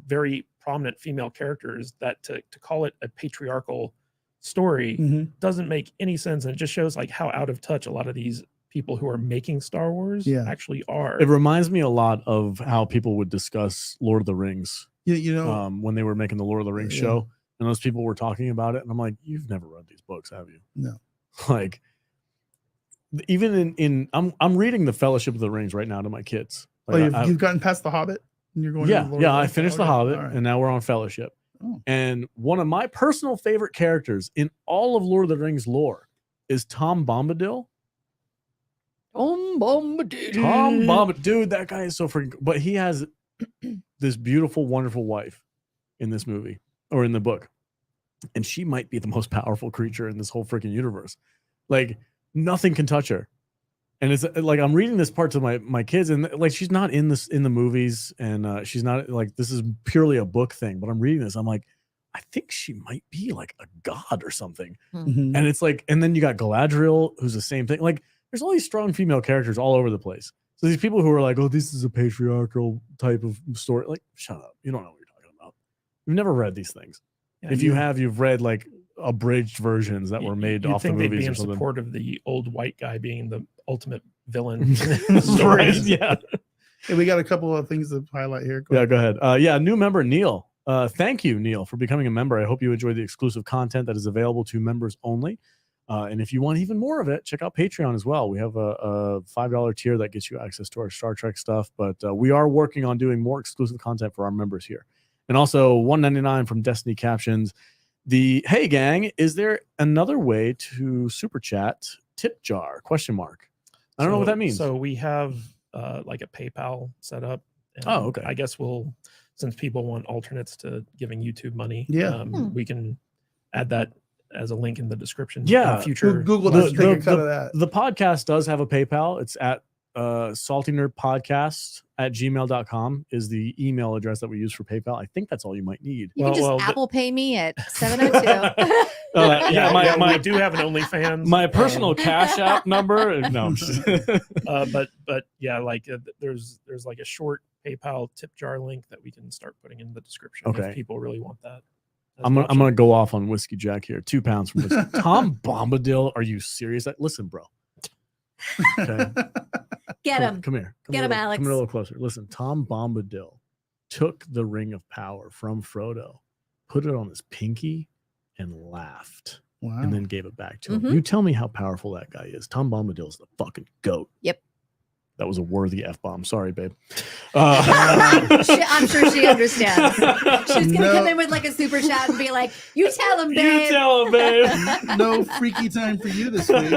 very prominent female characters that to call it a patriarchal story doesn't make any sense, and it just shows like how out of touch a lot of these people who are making Star Wars actually are. It reminds me a lot of how people would discuss Lord of the Rings. When they were making the Lord of the Rings show, and those people were talking about it, and I'm like, you've never read these books, have you? No. Like, even I'm reading the Fellowship of the Rings right now to my kids. Like, you've gotten past the Hobbit, and you're going. I finished the Hobbit, and now we're on Fellowship. And one of my personal favorite characters in all of Lord of the Rings lore is Tom Bombadil. Tom Bombadil, dude, that guy is so freaking. But he has this beautiful, wonderful wife in this movie or in the book, and she might be the most powerful creature in this whole freaking universe. Like nothing can touch her, and it's like I'm reading this part to my kids, and like she's not in the movies, and she's not like this is purely a book thing. But I'm reading this, I'm like, I think she might be like a god or something. And it's like, and then you got Galadriel, who's the same thing. Like, there's all these strong female characters all over the place. So these people who are like, oh, this is a patriarchal type of story. Like, shut up. You don't know what you're talking about. You've never read these things. Yeah, if you have, you've read like abridged versions that were made off the movies. They'd be in support of the old white guy being the ultimate villain in the story. Yeah. Hey, we got a couple of things to highlight here. Go ahead. New member Neil. Thank you, Neil, for becoming a member. I hope you enjoy the exclusive content that is available to members only. And if you want even more of it, check out Patreon as well. We have a $5 tier that gets you access to our Star Trek stuff, but we are working on doing more exclusive content for our members here. And also $1.99 from Destiny Captions. Hey gang, is there another way to super chat tip jar ? I don't know what that means. So we have like a PayPal set up. And okay. I guess since people want alternates to giving YouTube money, we can add that as a link in the description. Yeah, in future. Google does take a cut of that. The podcast does have a PayPal. It's at saltynerdpodcast@gmail.com is the email address that we use for PayPal. I think that's all you might need. You can just Apple Pay me at 702. I do have an OnlyFans. My personal Cash App number. No, but yeah, like there's like a short PayPal tip jar link that we can start putting in the description. Okay. If people really want that. I'm gonna go off on Whiskey Jack here. 2 pounds from Whiskey. Tom Bombadil, are you serious? Listen, bro. Okay. Get him. Come here. Get him, Alex. Come a little closer. Listen, Tom Bombadil took the Ring of Power from Frodo, put it on his pinky, and laughed. Wow. And then gave it back to him. You tell me how powerful that guy is. Tom Bombadil is the fucking GOAT. Yep. That was a worthy F-bomb. Sorry, babe. I'm sure she understands. She's going to come in with like a super chat and be like, you tell him, babe. You tell him, babe. No freaky time for you this week.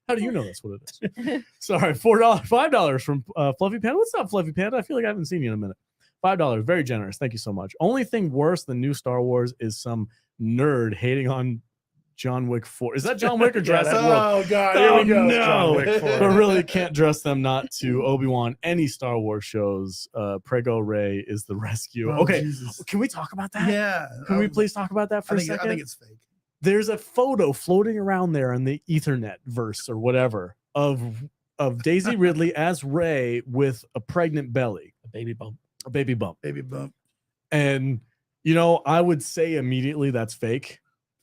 How do you know that's what it is? Sorry, $5 from Fluffy Panda. What's up, Fluffy Panda? I feel like I haven't seen you in a minute. $5, very generous. Thank you so much. Only thing worse than new Star Wars is some nerd hating on John Wick 4. Is that John Wick or Jurassic World? Oh God, here we go. No, Wick 4. but really can't dress them not to Obi-Wan. Any Star Wars shows, Prego Ray is the rescue. Oh, okay, Jesus. Can we talk about that? Yeah. Can we please talk about that for a second? I think it's fake. There's a photo floating around there in the Ethernet verse or whatever of Daisy Ridley as Rey with a pregnant belly, A baby bump. Baby bump. And I would say immediately that's fake.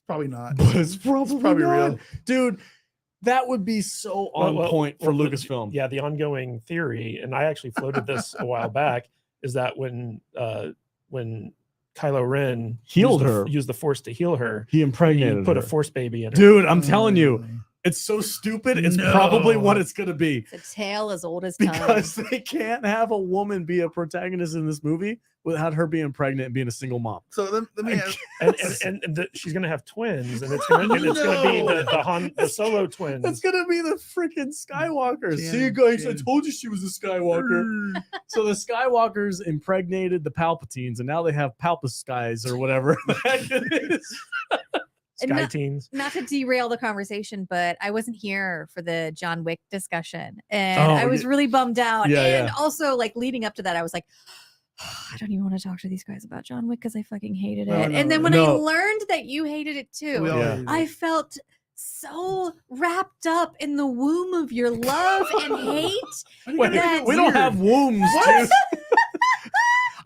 Probably not. But it's probably not. real. Dude, that would be so on point for Lucasfilm. Yeah, the ongoing theory, and I actually floated this a while back, is that when Kylo Ren used the Force to heal her, he impregnated put her. a Force baby in her. Dude, I'm telling you, it's so stupid. It's probably what it's going to be. It's a tale as old as time. Because they can't have a woman be a protagonist in this movie without her being pregnant and being a single mom. So let me ask, and she's gonna have twins, and it's gonna be the Solo twins. That's gonna be the freaking Skywalkers. Jan, See you guys, Jan. I told you she was a Skywalker. So the Skywalkers impregnated the Palpatines, and now they have Palpaskies or whatever the heck it is. Sky Teens. Not to derail the conversation, but I wasn't here for the John Wick discussion, and I was really bummed out. And also, like leading up to that, I was like, I don't even want to talk to these guys about John Wick because I fucking hated it. And then when I learned that you hated it too, I felt so wrapped up in the womb of your love and hate. We don't have wombs, dude.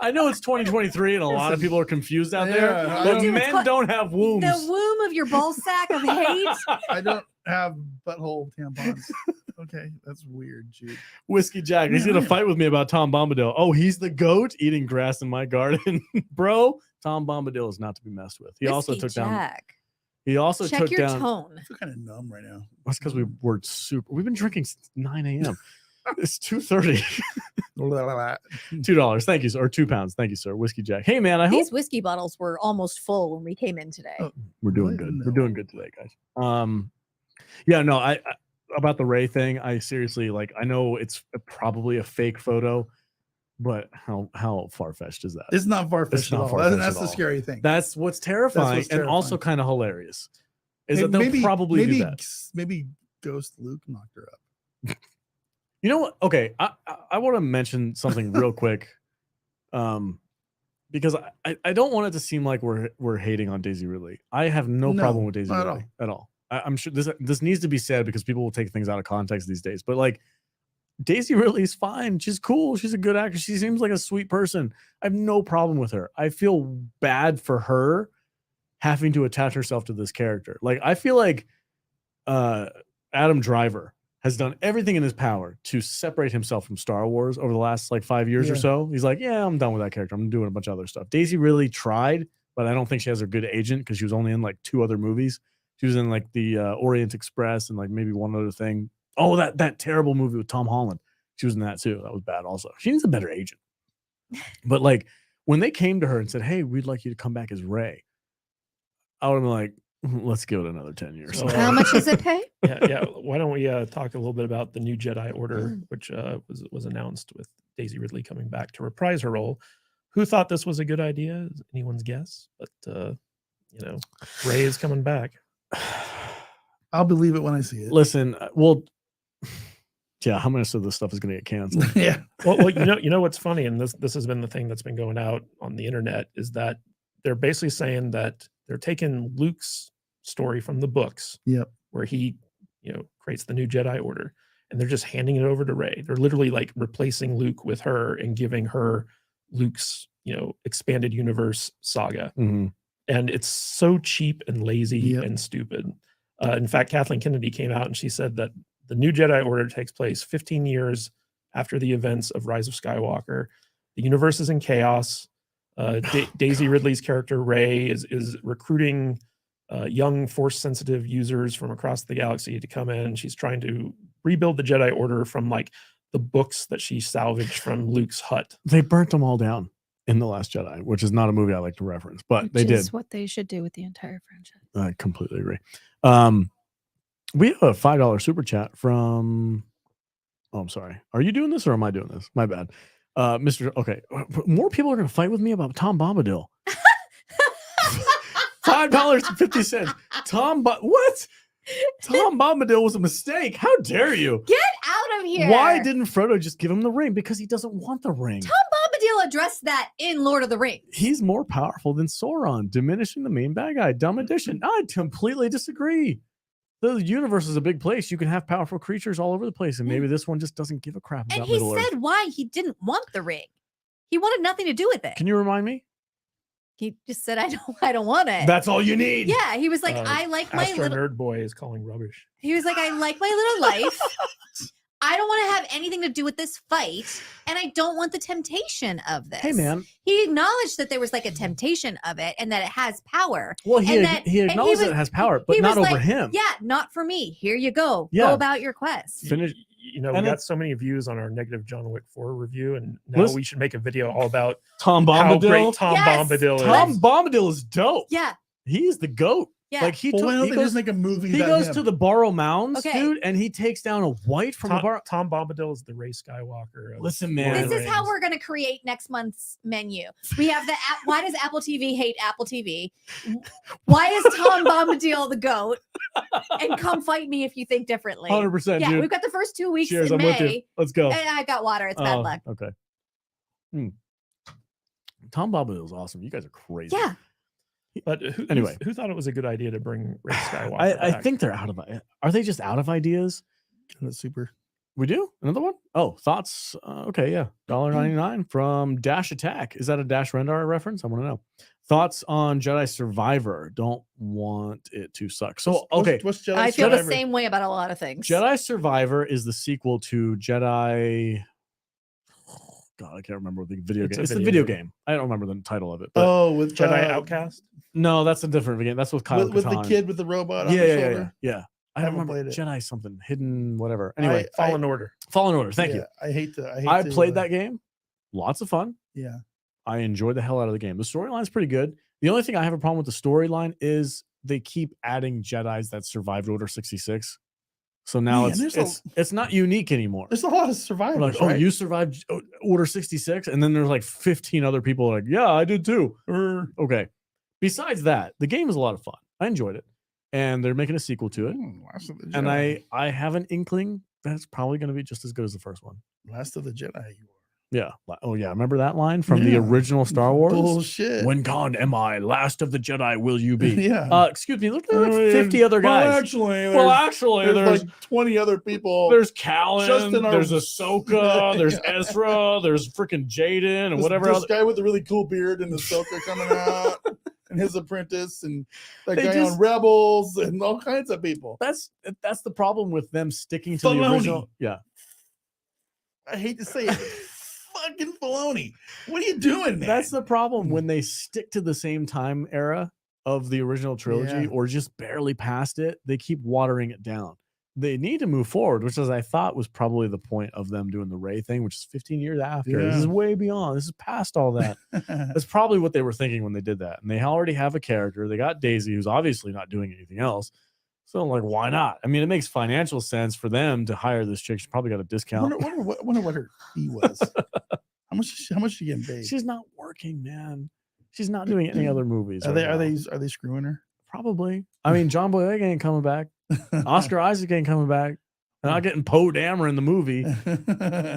I know it's 2023 and a lot of people are confused out there, but men don't have wombs. The womb of your ball sack of hate. I don't have butthole tampons. Okay, that's weird, Jude. Whiskey Jack, he's gonna fight with me about Tom Bombadil. Oh, he's the goat eating grass in my garden, bro. Tom Bombadil is not to be messed with. He also took down. He also took down. Check your tone. I feel kind of numb right now. That's because we've been drinking since 9 a.m. It's 2:30. $2. Thank you, sir. Or 2 pounds. Thank you, sir. Whiskey Jack. Hey, man. These whiskey bottles were almost full when we came in today. We're doing good. We're doing good today, guys. Yeah, no, I about the Ray thing. I seriously I know it's probably a fake photo, but how far fetched is that? It's not far fetched at all. That's the scary thing. That's what's terrifying, and also kind of hilarious. Is that they'll probably do that? Maybe Ghost Luke knocked her up. You know what? Okay, I want to mention something real quick, because I don't want it to seem like we're hating on Daisy Ridley. I have no problem with Daisy Ridley at all. I'm sure this needs to be said because people will take things out of context these days. But Daisy Ridley's fine. She's cool. She's a good actress. She seems like a sweet person. I have no problem with her. I feel bad for her having to attach herself to this character. I feel like Adam Driver has done everything in his power to separate himself from Star Wars over the last 5 years or so. He's like, yeah, I'm done with that character. I'm doing a bunch of other stuff. Daisy really tried, but I don't think she has a good agent because she was only in 2 other movies. She was in like the Orient Express and like maybe one other thing. Oh, that terrible movie with Tom Holland. She was in that too. That was bad also. She needs a better agent. But like when they came to her and said, "Hey, we'd like you to come back as Rey," I would have been like, let's give it another 10 years. So, How much does it pay? Yeah. Why don't we talk a little bit about the new Jedi Order, which was announced with Daisy Ridley coming back to reprise her role. Who thought this was a good idea? Is anyone's guess? But Rey is coming back. I'll believe it when I see it. Listen, well, yeah, how much of this stuff is going to get canceled? Yeah. Well, you know what's funny, and this has been the thing that's been going out on the internet, is that they're basically saying that they're taking Luke's story from the books, where he, creates the new Jedi Order, and they're just handing it over to Rey. They're literally like replacing Luke with her and giving her Luke's, expanded universe saga. Mm-hmm. And it's so cheap and lazy and stupid. In fact, Kathleen Kennedy came out and she said that the new Jedi Order takes place 15 years after the events of Rise of Skywalker. The universe is in chaos. Daisy Ridley's character Rey is recruiting young Force-sensitive users from across the galaxy to come in. She's trying to rebuild the Jedi Order from like the books that she salvaged from Luke's hut. They burnt them all down in The Last Jedi, which is not a movie I like to reference, but they did. Which is what they should do with the entire franchise. I completely agree. We have a $5 super chat from. Oh, I'm sorry. Are you doing this or am I doing this? My bad. Mr. Okay. More people are going to fight with me about Tom Bombadil. $5.50. What? Tom Bombadil was a mistake. How dare you? Get out of here. Why didn't Frodo just give him the ring? Because he doesn't want the ring. Tom Bombadil addressed that in Lord of the Rings. He's more powerful than Sauron, diminishing the main bad guy. Dumb addition. I completely disagree. The universe is a big place. You can have powerful creatures all over the place, and maybe this one just doesn't give a crap about Middle Earth. And he said why he didn't want the ring. He wanted nothing to do with it. Can you remind me? He just said, I don't want it. That's all you need. Yeah, he was like, I like my Astro little Nerd Boy is calling rubbish. He was like, I like my little life. I don't want to have anything to do with this fight, and I don't want the temptation of this. Hey, man. He acknowledged that there was like a temptation of it and that it has power. Well, he acknowledged that it has power, but not over him. Yeah, not for me. Here you go. Yeah. Go about your quest. Finish. We got so many views on our negative John Wick 4 review, and now we should make a video all about Tom Bombadil. How great Tom Bombadil is. Tom Bombadil is dope. Yeah. He is the GOAT. Yeah. Like he goes make a movie. He goes to the Borrow Mounds, dude, and he takes down a white from the Borrow. Tom Bombadil is the Rey Skywalker. Listen, man. This is how we're going to create next month's menu. We have the app. Why does Apple TV hate Apple TV? Why is Tom Bombadil the GOAT? And come fight me if you think differently. 100%. Yeah, dude. We've got the first 2 weeks Cheers, in I'm with you. May. Let's go. And I got water. It's bad luck. Okay. Tom Bombadil is awesome. You guys are crazy. Yeah. But who thought it was a good idea to bring Rey Skywalker I back? think they're out of. Are they just out of ideas? That's super. We do another one. Oh, thoughts? Okay, yeah, $1.99 from Dash Attack. Is that a Dash Rendar reference? I want to know. Thoughts on Jedi Survivor? Don't want it to suck. So okay, what's Jedi I feel Survivor? the same way about a lot of things. Jedi Survivor is the sequel to Jedi. God, I can't remember the video game. It's the video game. I don't remember the title of it. But with Jedi Outcast? No, that's a different game. That's with Kyle with the kid with the robot. On Yeah. I don't haven't remember played it. Jedi something hidden, whatever. Anyway, Fallen Order. Fallen Order. Thank you. I played that game. Lots of fun. Yeah. I enjoyed the hell out of the game. The storyline's pretty good. The only thing I have a problem with the storyline is they keep adding Jedis that survived Order 66. So now it's not unique anymore. There's a lot of survivors. Like, right? oh, you survived Order 66, and then there's like 15 other people like, yeah, I did too. Okay. Besides that, the game is a lot of fun. I enjoyed it, and they're making a sequel to it. And I have an inkling that it's probably going to be just as good as the first one. Last of the Jedi. You are. Yeah. Oh yeah. Remember that line from the original Star Wars? Bullshit. When gone am I, last of the Jedi will you be? Yeah. Excuse me. Look at like 50 other guys. Well, actually, there's like 20 other people. There's Callan. Justin, there's Ahsoka. There's Ezra. There's freaking Jaden and whatever. This guy with the really cool beard and Ahsoka coming out, and his apprentice, and that guy on Rebels, and all kinds of people. That's the problem with them sticking to the original. Yeah. I hate to say it. Fucking Filoni. What are you doing, man? That's the problem when they stick to the same time era of the original trilogy or just barely past it, they keep watering it down. They need to move forward, which, as I thought, was probably the point of them doing the Rey thing, which is 15 years after. This is way beyond. This is past all that. That's probably what they were thinking when they did that. And they already have a character. They got Daisy, who's obviously not doing anything else. So, like, why not? I mean, it makes financial sense for them to hire this chick. She probably got a discount. I wonder what her fee was. How much she getting paid? She's not working, man. She's not doing any other movies. Are they screwing her? Probably. I mean, John Boyega ain't coming back. Oscar Isaac ain't coming back. They're not getting Poe Dameron in the movie.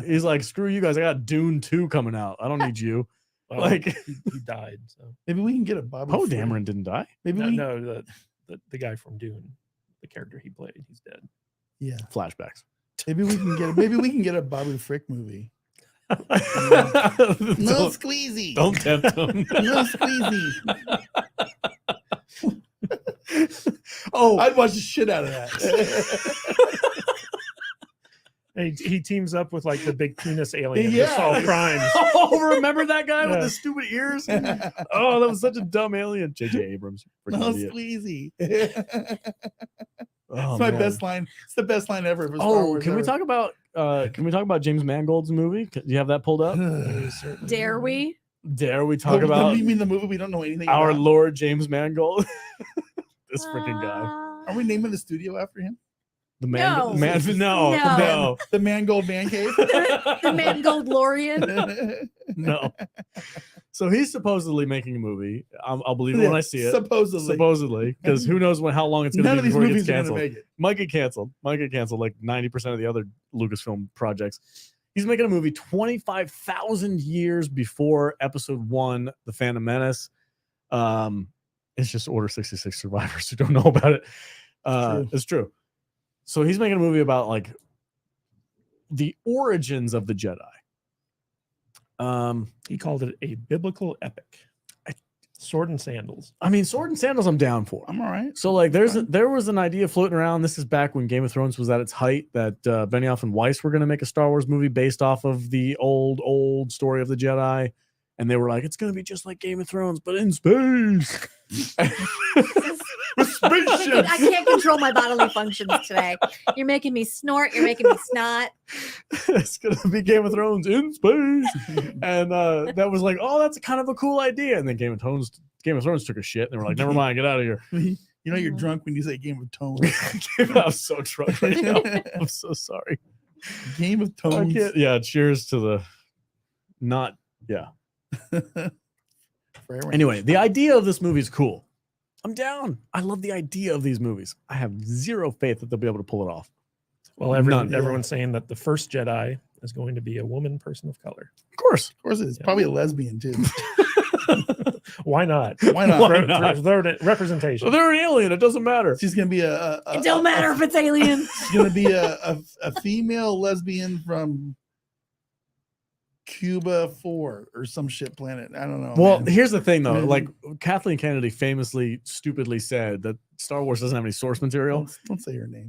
He's like, screw you guys. I got Dune 2 coming out. I don't need you. Well, like he died. So maybe we can get a Bobby. Poe Dameron didn't die. Maybe the guy from Dune, the character he played, he's dead. Yeah. Flashbacks. Maybe we can get a Bobby Frick movie. No squeezy. Don't tempt him. No squeezy. Oh, I'd watch the shit out of that. He teams up with like the big penis alien to Yeah. solve crimes. Oh, remember that guy with Yeah. the stupid ears? Oh, that was such a dumb alien. J.J. Abrams. freaking No idiot. squeezy. Oh, It's my man. best line. It's the best line ever. For Star Oh, Wars can we ever. talk about James Mangold's movie? Do you have that pulled up? Dare we? Dare we talk about You mean the movie we don't know anything our about? Lord James Mangold? This freaking guy. Are we naming the studio after him? The No. no. The Mangold Man Cave? The Mangold Lorian. No. So he's supposedly making a movie. I'll believe it when I see it. Supposedly, because who knows how long it's going None to of be these before it movies gets are going to canceled. make it. Might get canceled like 90% of the other Lucasfilm projects. He's making a movie 25,000 years before Episode 1, The Phantom Menace. It's just Order 66 survivors who don't know about it. It's true. So he's making a movie about like the origins of the Jedi. He called it a biblical epic. Sword and Sandals. I mean, Sword and Sandals I'm down for. I'm all right. So like there was an idea floating around. This is back when Game of Thrones was at its height, that Benioff and Weiss were going to make a Star Wars movie based off of the old story of the Jedi. And they were like, it's going to be just like Game of Thrones, but in space. With spaceships. I can't control my bodily functions today. You're making me snort. You're making me snot. It's going to be Game of Thrones in space. And that was like, oh, that's kind of a cool idea. And then Game of Thrones took a shit. And they were like, never mind, get out of here. You know you're drunk when you say Game of Tones. I'm so drunk right now. I'm so sorry. Game of Tones. Yeah, cheers to the not, yeah. Anyway, the idea of this movie is cool. I'm down. I love the idea of these movies. I have zero faith that they'll be able to pull it off. Well, everyone's saying that the first Jedi is going to be a woman person of color. Of course it is. Probably a lesbian too. Why not? Why not? They're representation. Well, they're an alien. It doesn't matter. She's gonna be it don't matter if it's alien. She's gonna be a female lesbian from Cuba 4 or some shit planet. I don't know. Well, man. here's the thing though. Like Kathleen Kennedy famously, stupidly said that Star Wars doesn't have any source material. Don't say her name.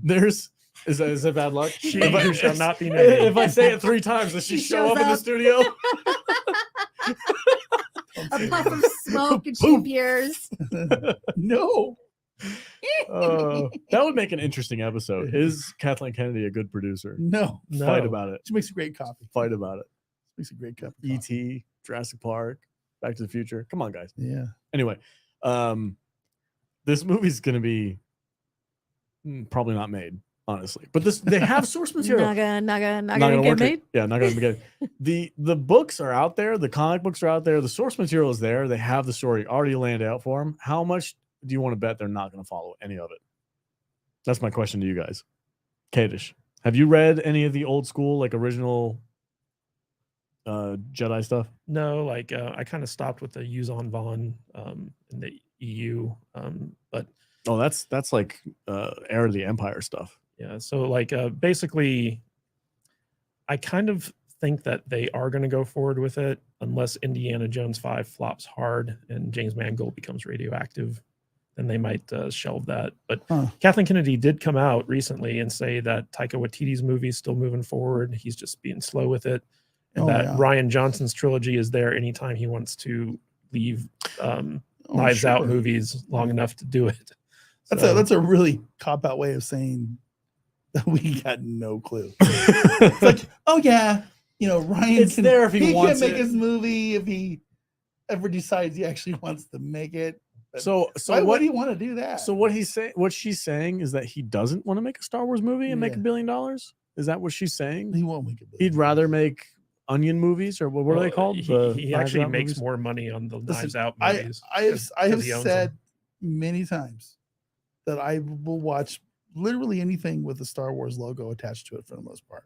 Is that bad luck? She shall not be named. If I say it 3 times, does she show up in the studio? A puff of smoke and she appears. No. That would make an interesting episode. Is Kathleen Kennedy a good producer? No. Fight about it. She makes a great copy. Fight about it. Makes a great cup. E.T., Jurassic Park, Back to the Future. Come on, guys. Yeah. Anyway, this movie's going to be probably not made, honestly. But they have source material. Not gonna get made. Yeah, not gonna get it. The books are out there. The comic books are out there. The source material is there. They have the story already laid out for them. How much do you want to bet they're not going to follow any of it? That's my question to you guys. Kadish, have you read any of the old school, like original Jedi stuff? No, like I kind of stopped with the Yuuzhan Vaughn in the EU, but that's like Heir of the Empire stuff. Yeah, so like basically, I kind of think that they are going to go forward with it unless Indiana Jones 5 flops hard and James Mangold becomes radioactive. Then they might shelve that. But Kathleen Kennedy did come out recently and say that Taika Waititi's movie is still moving forward. He's just being slow with it. And Rian Johnson's trilogy is there anytime he wants to leave Knives Out movies long enough to do it. That's a really cop-out way of saying that we got no clue. It's like, oh yeah, Ryan it's there if he wants can make it. his movie if he ever decides he actually wants to make it. But so why would he want to do that? So what she's saying is that he doesn't want to make a Star Wars movie and make $1 billion. Is that what she's saying? He won't make $1 billion. He'd rather make Onion movies, or what are they called? He actually makes more money on the Knives Out movies. I have said many times that I will watch literally anything with the Star Wars logo attached to it for the most part.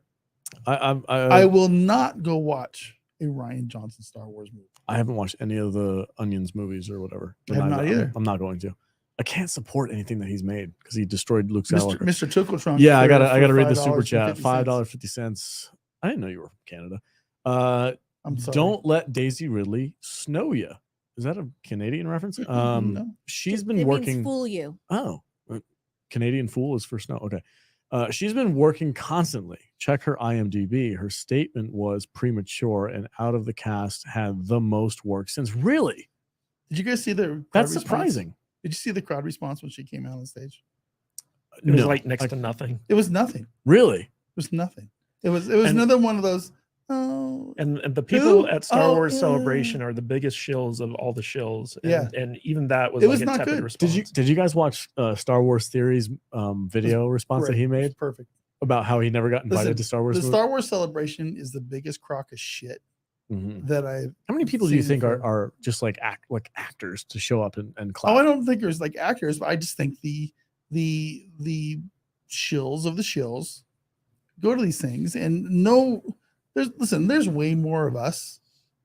I will not go watch a Rian Johnson Star Wars movie. I haven't watched any of the Onions movies or whatever. I have not either. I'm not going to. I can't support anything that he's made because he destroyed Luke Skywalker. Mr. Tuckletrunk. Yeah, I gotta read the super chat. $5.50. I didn't know you were from Canada. I'm sorry. Don't let Daisy Ridley snow you. Is that a Canadian reference? No. She's been it working. Means fool you. Oh, Canadian fool is for snow. Okay. She's been working constantly. Check her IMDb. Her statement was premature and out of the cast had the most work since. Really? Did you guys see the crowd That's response? surprising. Did you see the crowd response when she came out on stage? It was like next to nothing. It was nothing. Really? It was nothing. It was another one of those. Oh, and the people at Star Wars Celebration are the biggest shills of all the shills. And even that was like a tepid good. response. Did you guys watch Star Wars Theory's video response that he made? Perfect. About how he never got invited to Star Wars. The Star Wars Celebration is the biggest crock of shit that I've. How many people do you think are just like actors to show up and clap? Oh, I don't think there's like actors, but I just think the shills of the shills go to these things and no. There's way more of us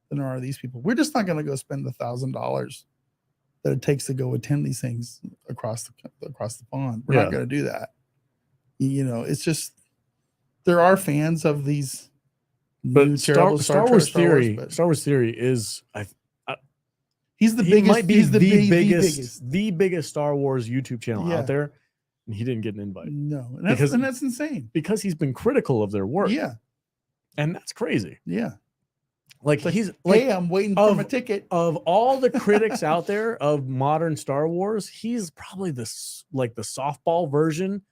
than there are these people. We're just not going to go spend $1,000 that it takes to go attend these things across the pond. We're not going to do that. It's just there are fans of these. But Star Wars Theory is he's the biggest. He might be the biggest Star Wars YouTube channel out there, and he didn't get an invite. No, and that's insane because he's been critical of their work. Yeah. And that's crazy. Yeah. Like he's like, hey, I'm waiting for my ticket. Of all the critics out there of modern Star Wars, he's probably the softball version.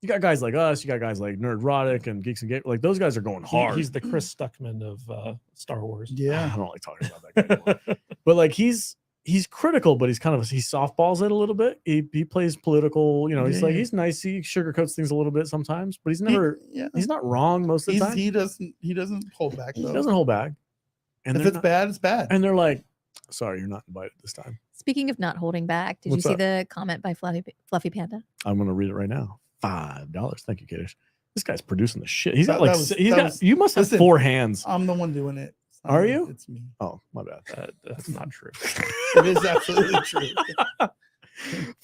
You got guys like us, you got guys like Nerdrotic and Geeks and Game. Like those guys are going hard. He's the Chris Stuckman of Star Wars. Yeah. I don't like talking about that guy anymore. But like he's critical, but he softballs it a little bit. He plays political, he's nice. He sugarcoats things a little bit sometimes, but he's never he's not wrong most of the time. He doesn't hold back though. He doesn't hold back. And if it's bad, it's bad. And they're like, sorry, you're not invited this time. Speaking of not holding back, did you see the comment by Fluffy Panda? I'm gonna read it right now. $5. Thank you, Kadish. This guy's producing the shit. He's got you must have 4 hands. I'm the one doing it. Are you? It's me. Oh, my bad. That's not true. It is absolutely true.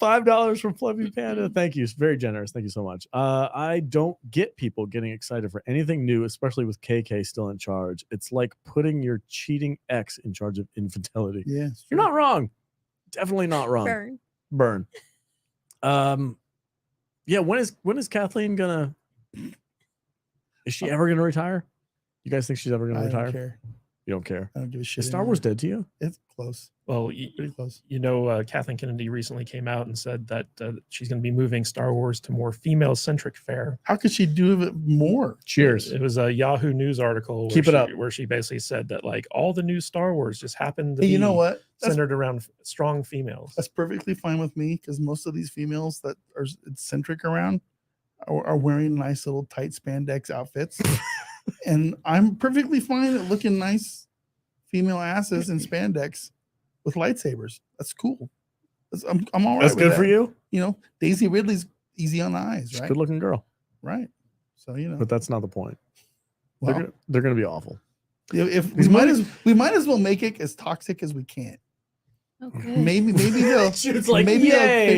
$5 from Fluffy Panda. Thank you. It's very generous. Thank you so much. I don't get people getting excited for anything new, especially with KK still in charge. It's like putting your cheating ex in charge of infidelity. Yeah, you're not wrong. Definitely not wrong. Burn. Yeah. When is Kathleen gonna? Is she ever gonna retire? You guys think she's ever gonna retire? I don't care. You don't care. I don't give a shit. Is Star Wars dead to you? It's close. Well, pretty close. Kathleen Kennedy recently came out and said that she's going to be moving Star Wars to more female-centric fare. How could she do it more? Cheers. It was a Yahoo News article. Keep it up. Where she basically said that like all the new Star Wars just happened to be you know what? centered around strong females. That's perfectly fine with me because most of these females that are centric around are wearing nice little tight spandex outfits. And I'm perfectly fine at looking nice female asses in spandex with lightsabers. That's cool. I'm all right. That's good for you. Daisy Ridley's easy on the eyes, She's right? a good looking girl. Right. So But that's not the point. Well, they're gonna be awful. If we might as well make it as toxic as we can. Okay. Maybe they'll maybe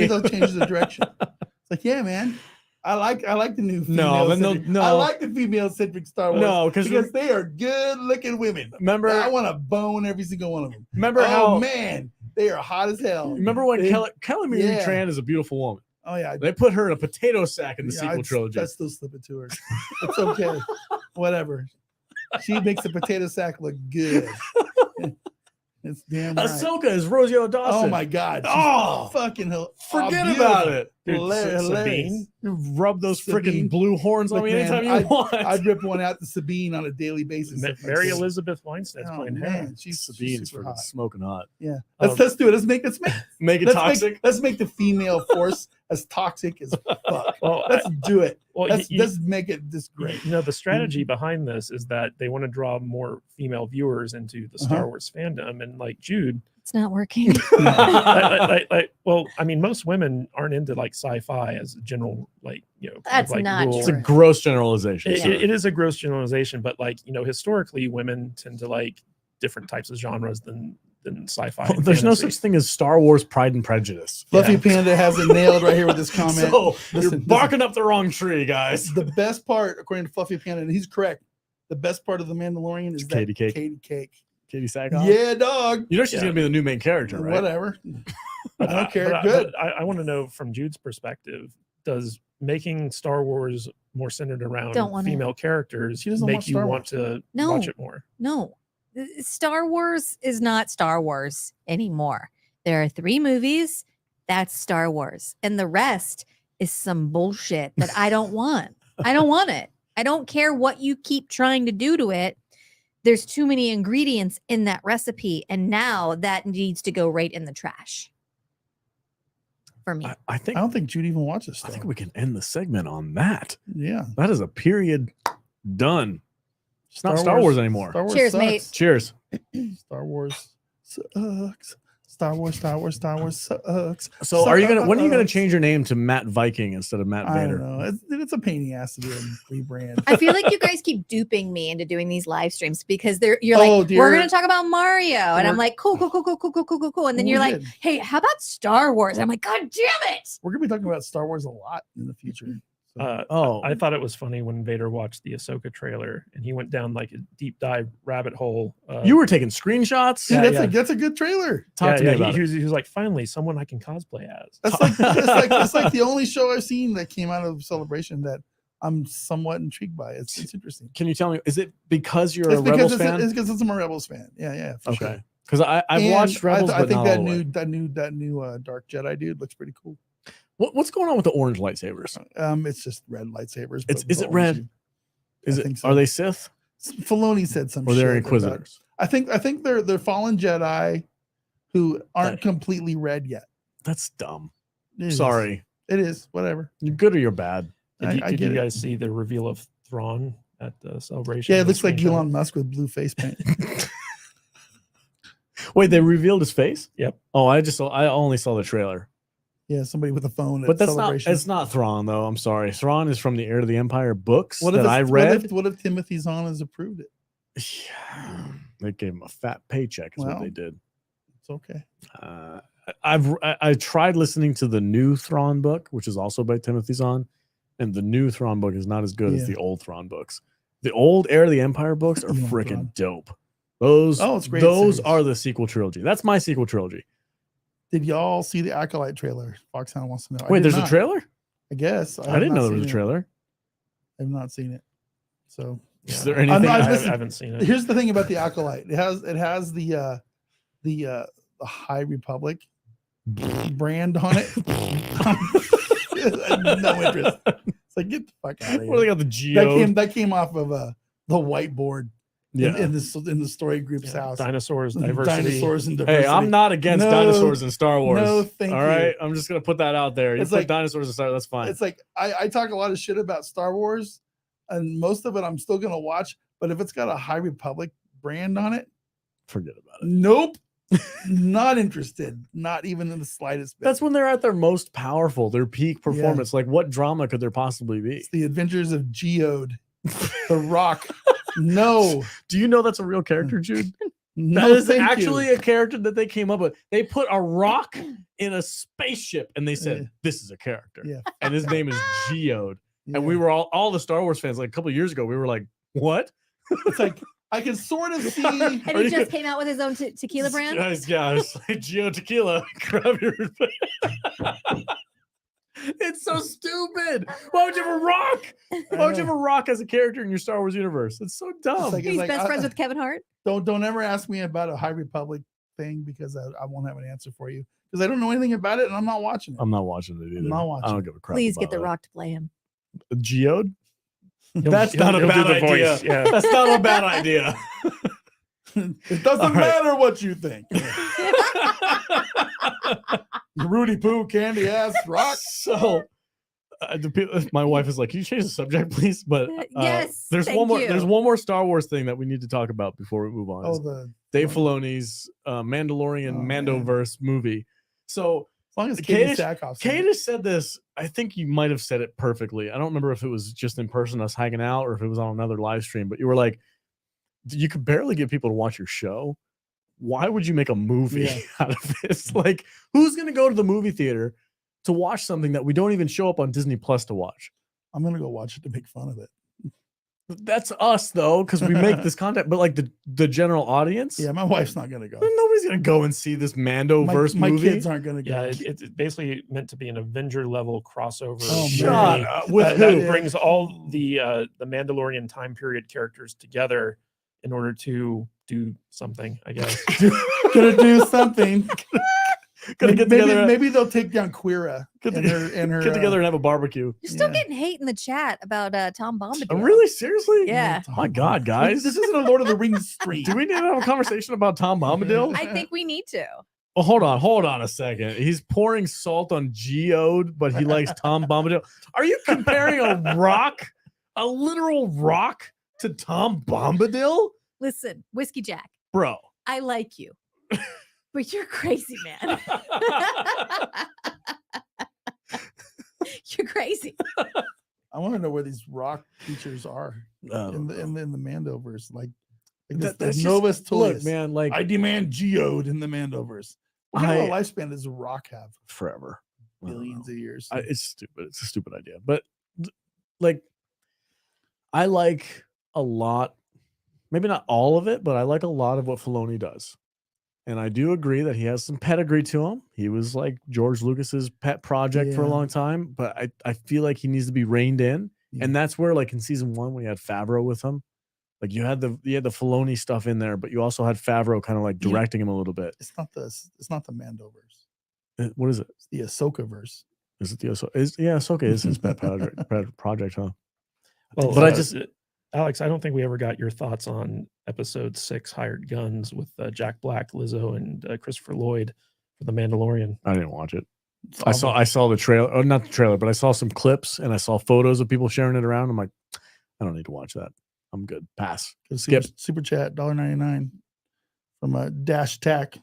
they'll change the direction. It's like, yeah, man. I like the new female. No. I like the female-centric Star Wars. No, because they are good-looking women. Remember, I want to bone every single one of them. Remember how? Man, they are hot as hell. Remember when Kelly Marie Tran is a beautiful woman? Oh yeah, they put her in a potato sack in the sequel trilogy. I'd still slip it to her. It's okay. Whatever. She makes the potato sack look good. It's damn right. Ahsoka is Rosario Dawson. Oh my God. Oh, fucking hell. forget about it. Dude, Hilarious. Sabine? You rub those Sabine. freaking blue horns on Look, me man, anytime you want. I'd rip one out to Sabine on a daily basis. Mary Elizabeth Weinstein's Oh, playing her. man, she's Sabine's super freaking hot. smoking hot. Yeah, let's do it. Let's make Make it toxic. let's make the female force as toxic as fuck. Well, Let's do it. Well, Let's make it this great. You know, the strategy behind this is that they want to draw more female viewers into the Star Wars fandom, and like Jude, It's not working. well, I mean, most women aren't into like sci-fi as a general, like, you know, That's like not rule. It's a gross generalization. It is a gross generalization, but like, you know, historically, women tend to like different types of genres than sci-fi. and There's no fantasy. such thing as Star Wars Pride and Prejudice. Fluffy Panda has it nailed right here with this comment. So you're Listen, barking up the wrong tree, guys. The best part, according to Fluffy Panda, and he's correct, the best part of the Mandalorian is Katie that Cake. Katie Cake. Katie Sackhoff. Yeah, dog. You know she's gonna be the new main character, right? Whatever. I don't care. But Good. I want to know from Jude's perspective, does making Star Wars more centered around Don't want female characters She doesn't make want you Star want to No. watch it more? No, Star Wars is not Star Wars anymore. There are 3 movies. That's Star Wars. And the rest is some bullshit that I don't want. I don't want it. I don't care what you keep trying to do to it. There's too many ingredients in that recipe. And now that needs to go right in the trash. For me. I think I don't think Jude even watches I Star think Wars. we can end the segment on that. Yeah. That is a period done. It's not Star Wars anymore. Star Wars Cheers, sucks. mate. Cheers. Star Wars sucks. Star Wars sucks. So are you gonna when are you gonna change your name to Matt Viking instead of Matt I don't Vader? know. It's a pain in the ass to do a rebrand. I feel like you guys keep duping me into doing these live streams because you're Oh, like, dear. we're gonna talk about Mario, and I'm We're- like, cool. And then We you're like, did. hey, how about Star Wars? And I'm like, God damn it! We're gonna be talking about Star Wars a lot in the future. So, I thought it was funny when Vader watched the Ahsoka trailer and he went down like a deep dive rabbit hole. You were taking screenshots? dude, yeah. that's a good trailer. Talk to me about he it. was like, finally, someone I can cosplay as. That's like the only show I've seen that came out of Celebration that I'm somewhat intrigued by. It's interesting. Can you tell me, is it because you're It's a because Rebels it's fan? because I'm a Rebels fan. Yeah, for sure. Okay. Because I've And watched Rebels, I but think not that all the way. that new Dark Jedi dude looks pretty cool. What's going on with the orange lightsabers? It's just red lightsabers. Is but it with red? orange. Is I it? think so. Are they Sith Filoni said some or they're shit Inquisitors? about- I think they're fallen Jedi who aren't Right. completely red yet. That's dumb. It is. Sorry. It is. Whatever. You're good or you're bad. Did I you get it. guys see the reveal of Thrawn at the Celebration? Yeah, it The looks like screenshot? Elon Musk with blue face paint. Wait, they revealed his face? Yep. Oh, I only saw the trailer. Yeah, somebody with a phone. But at that's Celebration. not it's not Thrawn though. I'm sorry. Thrawn is from the Heir to the Empire books What that I read. What if Timothy Zahn has approved it? Yeah, they gave him a fat paycheck. Is what Well. they did. It's okay. I tried listening to the new Thrawn book, which is also by Timothy Zahn, and the new Thrawn book is not as good as Yeah. the old Thrawn books. The old Heir to the Empire books are Elon freaking Thrawn. dope. Those Oh, it's a great those series. are the sequel trilogy. That's my sequel trilogy. Did y'all see the Acolyte trailer? Foxhound wants to know. I Wait, did there's a not. trailer? I guess. I didn't know there was a seen it. trailer. I've not seen it. So Is there I'm anything? not- I listen, haven't seen it. here's the thing about the Acolyte. It has the High Republic brand on it. No interest. It's like, get the fuck out of What, they here. got the Geo? That came off of the whiteboard Yeah. in the story group's Yeah, house. Dinosaurs, diversity. Dinosaurs and diversity. Hey, I'm not against No, dinosaurs in Star Wars. no, thank all you. right, I'm just gonna put that out there. You It's put like- dinosaurs in Star Wars, that's fine. It's like I talk a lot of shit about Star Wars, and most of it I'm still gonna watch. But if it's got a High Republic brand on it, Forget about it. nope, not interested. Not even in the slightest bit. That's when they're at their most powerful, their peak performance. Like, what drama could there possibly be? It's the Adventures of Geode, the Rock. No, Do you know that's a real character, Jude? no, That is thank actually you. a character that they came up with. They put a rock in a spaceship and they said, Yeah. "This is a character," Yeah. and his name is Geode. Yeah. And we were all the Star Wars fans like a couple of years ago. We were like, "What?" It's like I can sort of see. And Are he you- just came out with his own tequila brand. Yeah, it's like Geo Tequila. Grab your. It's so stupid. Why would you have a rock? Why would you have a rock as a character in your Star Wars universe? It's so dumb. like- He's best I- friends with Kevin Hart. Don't ever ask me about a High Republic thing because I won't have an answer for you because I don't know anything about it and I'm not watching it. I'm not watching it either. I'm not watching I don't it. give a crap. Please get about The that. Rock to play him. Geode? He'll- That's he'll- not a he'll do bad the idea. voice, yeah. That's not a bad idea. It doesn't All right. matter what you think. Rudy Poo, candy ass, rock. So, my wife is like, "Can you change the subject, please?" But Yes, there's thank one more. you. There's one more Star Wars thing that we need to talk about before we move on. Oh, It's the Dave Filoni's Mandalorian Oh, man. Mandoverse movie. So, as long as Katie Kadish- Sackhoff. Kadish said this. I think you might have said it perfectly. I don't remember if it was just in person, us hanging out, or if it was on another live stream. But you were like, you could barely get people to watch your show. Why would you make a movie Yeah. out of this? Like, who's going to go to the movie theater to watch something that we don't even show up on Disney Plus to watch? I'm gonna go watch it to make fun of it. That's us, though, because we make this content. But like the general audience, Yeah, my wife's not gonna go. nobody's going to go and see this Mandoverse My movie. kids aren't gonna go. Yeah, it's basically meant to be an Avenger level crossover. Oh, Shut movie up. With that who? brings all the Mandalorian time period characters together in order to do something, I guess. Gonna do something. Gonna get together. Maybe they'll take down Quira Get and her get together and have a barbecue. You're still Yeah. getting hate in the chat about Tom Bombadil. Oh, really? Seriously? Yeah. My God, guys. This isn't a Lord of the Rings stream. Do we need to have a conversation about Tom Bombadil? I think we need to. Oh, hold on a second. He's pouring salt on Geode, but he likes Tom Bombadil. Are you comparing a rock, a literal rock, to Tom Bombadil? Listen, Whiskey Jack, Bro. I like you, but you're crazy, man. You're crazy. I want to know where these rock creatures are in the Mandoverse. Like That's the just- Novus Look, Tullius. man, like I demand Geode in the Mandoverse. What kind of I- a lifespan does a rock have? forever. I don't Billions know. of years. It's stupid. It's a stupid idea. But like, I like a lot, maybe not all of it, but I like a lot of what Filoni does. And I do agree that he has some pedigree to him. He was like George Lucas's pet project for a Yeah. long time, but I feel like he needs to be reined in. Yeah. And that's where, like in season 1, we had Favreau with him. Like you had the Filoni stuff in there, but you also had Favreau kind of like Yeah. directing him a little bit. It's not the Mandoverse. What is it? It's the Ahsoka verse. Is it the Ahsoka is his pet project, huh? Well, But I just- Alex, I don't think we ever got your thoughts on episode 6, Hired Guns, with Jack Black, Lizzo, and Christopher Lloyd for The Mandalorian. I didn't watch it. It's I awful. saw the trailer, or not the trailer, but I saw some clips and I saw photos of people sharing it around. I'm like, I don't need to watch that. I'm good. Pass. Go Skip. super chat $1.99 from Dash Tack.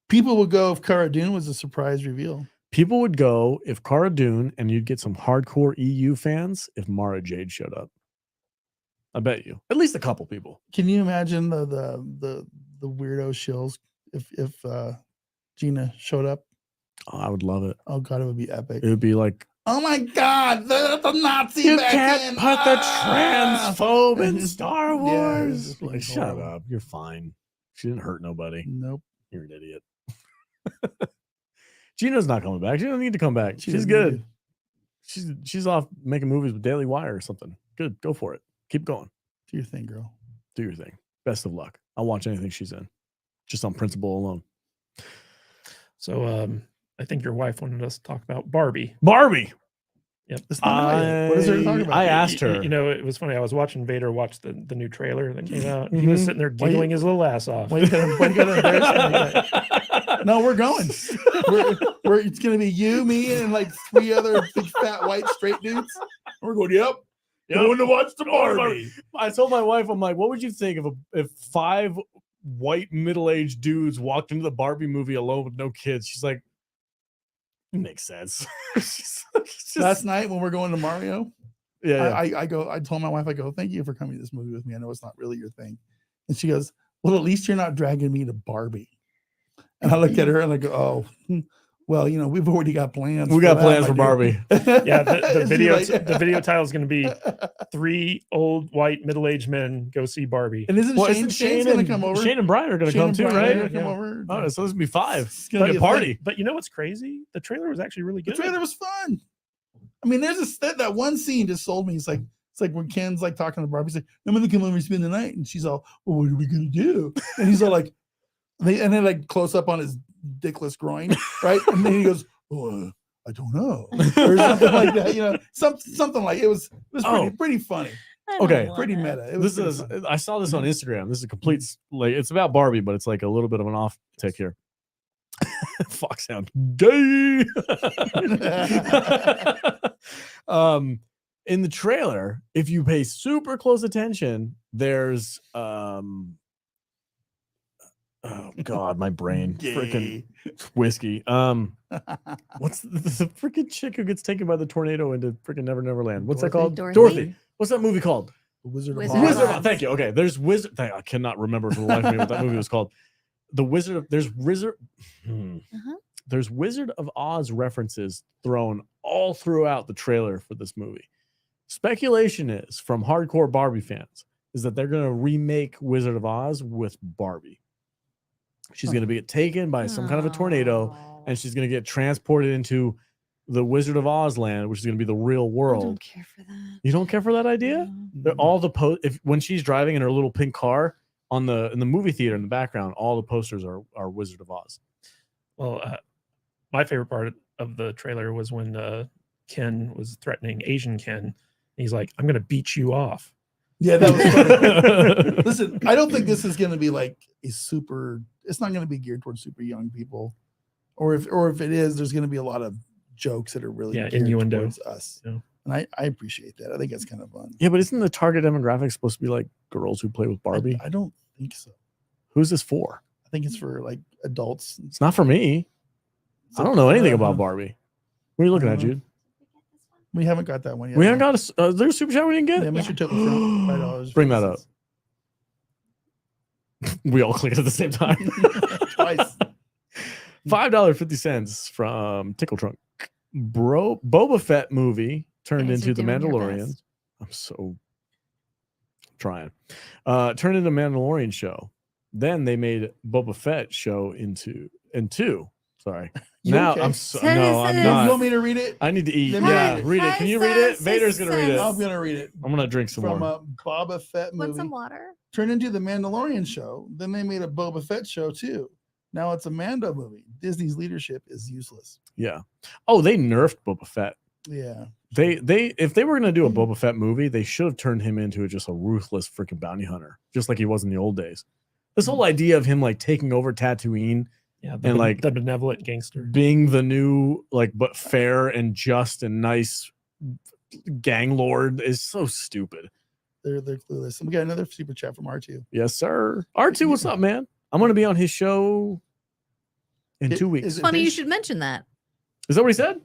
People would go if Cara Dune was a surprise reveal. People would go if Cara Dune, and you'd get some hardcore EU fans if Mara Jade showed up. I bet you. At least a couple people. Can you imagine the weirdo shills if Gina showed up? Oh, I would love it. Oh god, it would be epic. It would be like, Oh my god, the Nazi you back can't in. put the Ah! transphobe in Yeah, Star it was Wars. just Like, freaking shut horrible. up. You're fine. She didn't hurt nobody. Nope. You're an idiot. Gina's not coming back. She doesn't need to come back. She She's doesn't good. need She's off making movies with Daily Wire or something. Good. Go for it. Keep going. Do your thing, girl. Do your thing. Best of luck. I'll watch anything she's in. Just on principle alone. So I think your wife wanted us to talk about Barbie. Barbie. Yep. It's not right. What is there to talk about? I asked her. You know, it was funny. I was watching Vader watch the new trailer that came out. He was sitting there Why you- giggling his little ass off. Why you gotta embarrass me like that? No, we're going. We're it's gonna be you, me, and like 3 other big fat white straight dudes. We're going, yep. Going to watch the Barbie. I told my wife, I'm like, what would you think if 5 white middle-aged dudes walked into the Barbie movie alone with no kids? She's like, it makes sense. She's just- Last night when we're going to Mario, yeah. I told my wife, I go, thank you for coming to this movie with me. I know it's not really your thing. And she goes, well, at least you're not dragging me to Barbie. And I looked at her and I go, oh, well, you know, we've already got plans. We got that, plans my for dear." Barbie. Yeah, the She's video like- the video title is going to be 3 old white middle-aged men go see Barbie. And isn't Well, Shane's going to come over? Shane and Brian are going to Shane come and too, Brian are right? gonna come Yeah. over. Oh, so this would be 5. It's gonna Like be a a party. But you know what's crazy? The trailer was actually really The good. trailer was fun. I mean, there's that one scene just sold me. It's like when Ken's like talking to Barbie. He's like, I'm gonna come over and spend the night, and she's all, well, what are we gonna do? And he's all like, And then like close up on his dickless groin, right? And then he goes, "Oh, I don't know," or something like that. You know, something like it was pretty funny. Okay, pretty meta. It was I saw this on Instagram. This is a complete like it's about Barbie, but it's like a little bit of an off tick here. Fox sound gay. In the trailer, if you pay super close attention, there's oh god, my brain freaking whiskey. What's the freaking chick who gets taken by the tornado into freaking Never Land? What's that called? Dorothy. What's that movie called? Wizard of Wizard Oz. of Oz. Thank you. Okay, there's Wizard. I cannot remember for the life of me what that movie was called. There's Wizard of Oz references thrown all throughout the trailer for this movie. Speculation is from hardcore Barbie fans is that they're going to remake Wizard of Oz with Barbie. She's going to get taken by some kind of a tornado, and she's going to get transported into the Wizard of Oz land, which is going to be the real world. I don't care for that. You don't care for that idea? No. All the when she's driving in her little pink car in the movie theater in the background, all the posters are Wizard of Oz. Well, my favorite part of the trailer was when Ken was threatening Asian Ken. He's like, "I'm going to beat you off." Yeah, that was funny. Listen, I don't think this is going to be like a super. It's not going to be geared towards super young people, or if it is, there's going to be a lot of jokes that are really geared innuendo towards us. Yeah. And I appreciate that. I think that's kind of fun. Yeah, but isn't the target demographic supposed to be like girls who play with Barbie? I don't think so. Who's this for? I think it's for like adults. It's not for me. I don't know anything about Barbie. What are you looking at, Jude? We haven't got that one yet. We haven't got there's a super chat we didn't get? Yeah, Mr. Token $5. Bring that up. We all click it at the same time. Twice. $5.50 from Tickle Trunk. Boba Fett movie turned into The Mandalorian. I'm so trying. Turned into Mandalorian show. Then they made Boba Fett show into sorry. Now okay? I'm not. You want me to read it? I need to eat. Yeah, read it. Can you read it? Vader's gonna read it. I'm gonna read it. I'm gonna drink some more. From a Boba Fett movie. Want some water? Turned into the Mandalorian show. Then they made a Boba Fett show too. Now it's a Mando movie. Disney's leadership is useless. Yeah. Oh, they nerfed Boba Fett. Yeah. They if they were gonna do a Boba Fett movie, they should have turned him into just a ruthless freaking bounty hunter, just like he was in the old days. This whole idea of him like taking over Tatooine. Yeah, and like the benevolent gangster being the new like but fair and just and nice gang lord is so stupid. They're clueless. And we got another super chat from R2. Yes, sir. R2, what's up, man? I'm gonna be on his show in 2 weeks. It's funny you should mention that. Is that what he said?